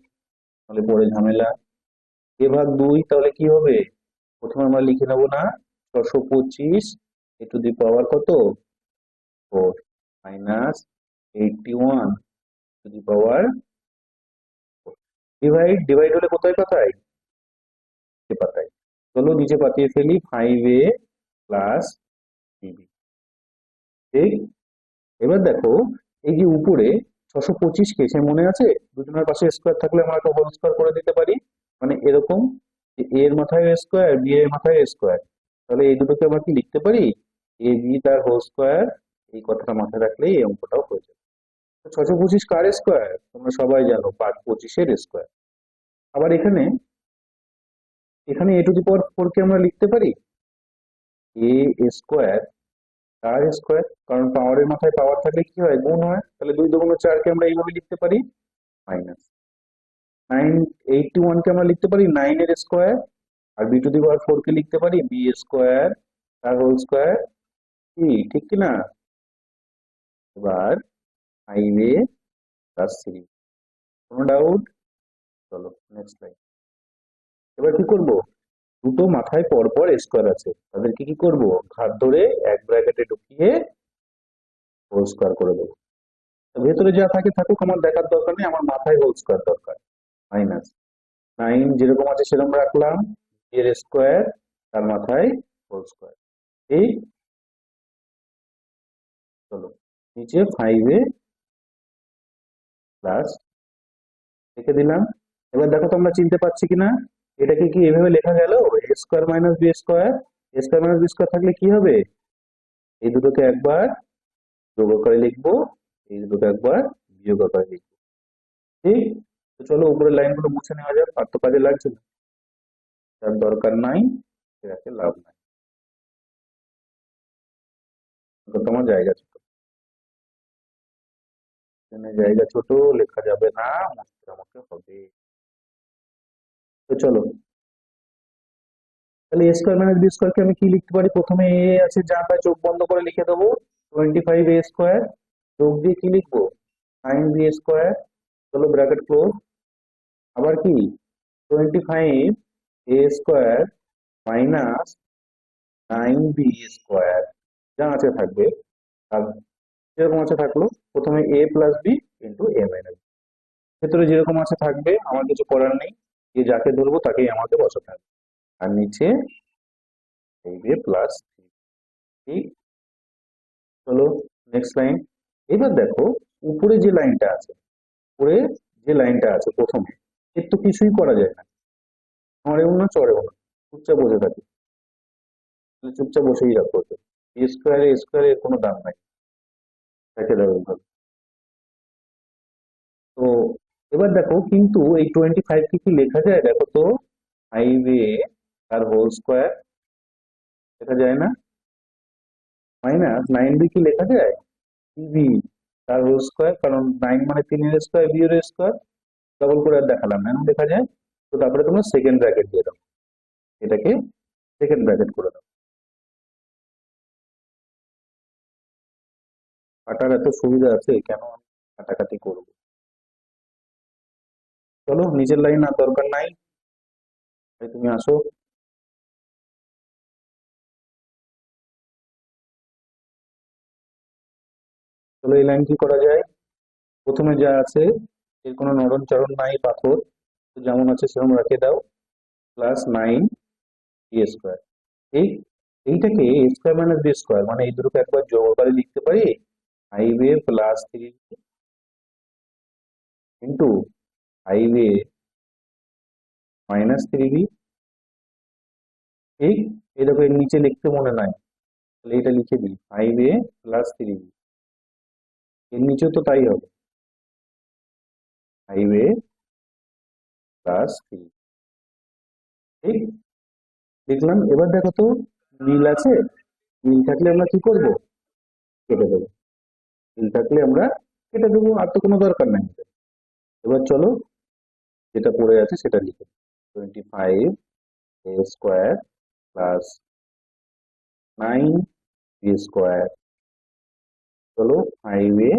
তাহলে পরে ঝামেলা। এ ভাগ 2, তাহলে কি হবে? প্রথমে আমরা লিখে নেবো না, 625 এ টু দি পাওয়ার কত? 4 minus 81 to the power. Divide হলে কোথায় পাঠায়? নিচে পাঠায়। চলো নিচে পাঠিয়ে ফেলি। 5a প্লাস বিবি। ঠিক? এবার দেখো, এই যে উপরে 625 কে, সে মনে আছে দুজনের পাশে স্কোয়ার থাকলে আমরা একটা হোল স্কোয়ার করে দিতে পারি। মানে এরকম যে এ এর মাথায় স্কোয়ার, বি এর মাথায় স্কোয়ার, তাহলে এই দুটোকে আমরা কি লিখতে পারি? এ বি তার হোল স্কোয়ার। এই কথাটা মাথায় রাখলেই এই অঙ্কটাও হয়ে যাবে। 625 কার স্কোয়ার? তোমরা সবাই জানো 525-এর স্কোয়ার। আবার এখানে এখানে এ টু দি পাওয়ার 4 কে আমরা লিখতে পারি এ স্কোয়ার আর স্কোয়ার, কারণ পাওয়ারের মাথায় পাওয়ার থাকলে কি হয়? গুণ হয়। তাহলে 2 2 4 কে আমরা এইভাবে লিখতে পারি মাইনাস 981 কে আমরা লিখতে পারি 9 এর স্কোয়ার, আর বি টু দি পাওয়ার 4 কে লিখতে পারি বি স্কোয়ার তার হোল স্কোয়ার। কি ঠিক কি না? এবার 5a প্লাস 3, কোনো ডাউট? চলো নেক্সট লাইন। এবার কি করব? দুটো মাথায় পর পর স্কোয়ার আছে, তাদেরকে কি করব? ঘাত ধরে এক ব্র্যাকেটে ঢুকিয়ে হোল স্কোয়ার করে দেবো। তো ভেতরে যা থাকে থাকুক, আমার দেখার দরকার নেই, আমার মাথায় হোল স্কোয়ার দরকার। মাইনাস 9 যেরকম আছে সেরকম রাখলাম, এর স্কোয়ার তার মাথায় হোল স্কোয়ার। এই চলো নিচে 5a প্লাস রেখে দিলাম। এবার দেখো তো আমরা চিনতে পারছি কিনা। এটাকে কি এভাবে লেখা গেল, এ স্কোয়ার মাইনাস বি স্কোয়ার? এ স্কোয়ার মাইনাস বি স্কোয়ার থাকলে কি হবে, এই দুটোকে একবার যোগ আকারে লিখবো, এই দুটোকে একবার বিয়োগ আকারে লিখবো। ঠিক, তো চলো উপরের লাইনগুলো মুছে নেওয়া যাক, আর তো কাজে লাগছে না, তার দরকার নাই, এটাকে লাভ নাই, তোমার জায়গা ছোট, এখানে জায়গা ছোট, লেখা যাবে না, মুছতে আমাকে হবে। তো চলো, তাহলে এ স্কোয়ার মাইনাস বি স্কোয়ারকে আমি কি লিখতে পারি, প্রথমে এ আছে যা তাই চোখ বন্ধ করে লিখে দেবো, 25 a স্কোয়ার, যোগ দিয়ে কি লিখবো, 9b স্কোয়ার, চলো ব্র্যাকেট ক্লোজ, আবার কি 25 a square minus 9b square, যা আছে থাকবে, আর যেরকম আছে থাকলো, প্রথমে a plus b into a minus, ভেতরে যেরকম আছে থাকবে, আমার কিছু করার নেই, যে যাকে ধরবো তাকেই আমাকে বসাতে হবে, আর নিচে a প্লাস, ঠিক, চলো নেক্সট লাইন। এবার দেখো উপরে যে লাইনটা আছে, উপরে যে লাইনটা আছে প্রথমে, এর তো কিছুই করা যায় না, নড়েও না চড়েও না, চুপচাপ বসে থাকি, তাহলে চুপচাপ বসেই রাখবো, এ স্কোয়ার এ স্কোয়ার এর কোনো দাম নাই, রেখে দেবো এইভাবে। তো এবার দেখো কিন্তু এই 25 কে কি লেখা যায়, দেখো তো, 5a তার হোল স্কোয়ার, লেখা যায় না, মাইনাস 9b কি লেখা যায়, বি তার হোল স্কোয়ার, কারণ 9 মানে 3 এর স্কোয়ার, বি এর স্কোয়ার, ডবল করে আর দেখালাম না, লেখা যায়। তো তারপরে তোমরা সেকেন্ড ব্র্যাকেট দিয়ে দাও, এটাকে সেকেন্ড ব্র্যাকেট করে দাও, কাটার এত সুবিধা আছে, কেন আমি কাটাকাটি করবো, চলো নিচের লাইন আর দরকার নাই, তাই তুমি আসো। চলো এই লাইন কি করা যায়, প্রথমে যা আছে এর কোনো নরম চরণ নাই, পাথর, তো যেমন আছে সেরকম রেখে দাও, প্লাস 9b স্কোয়ার, এই এইটাকে এ স্কোয়ার মাইনাস বি স্কোয়ার, মানে এই দুটোকে একবার যোগ করে লিখতে পারি, 5a+3 ইন্টু 5a-3b, ঠিক, এই দেখো এর নিচে লিখতে মনে নাই, তাহলে এটা লিখে দিই, 5a+3b, এর নিচেও তো তাই হবে, 5a+3, ঠিক, লিখলাম। এবার দেখো তো মিল আছে, মিল থাকলে আমরা কি করব, কেটে দেবো, মিল থাকলে আমরা কেটে দেবো, আর তো কোনো দরকার নাই। এবার চলো যেটা পড়ে আছে সেটা লিখে, 25a square plus 9b square, চলো 5a-,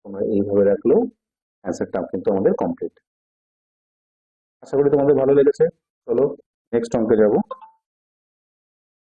তোমরা এইভাবে রাখলেও অ্যান্সারটা কিন্তু আমাদের কমপ্লিট। আশা করি তোমাদের ভালো লেগেছে, চলো নেক্সট অঙ্কে যাবো।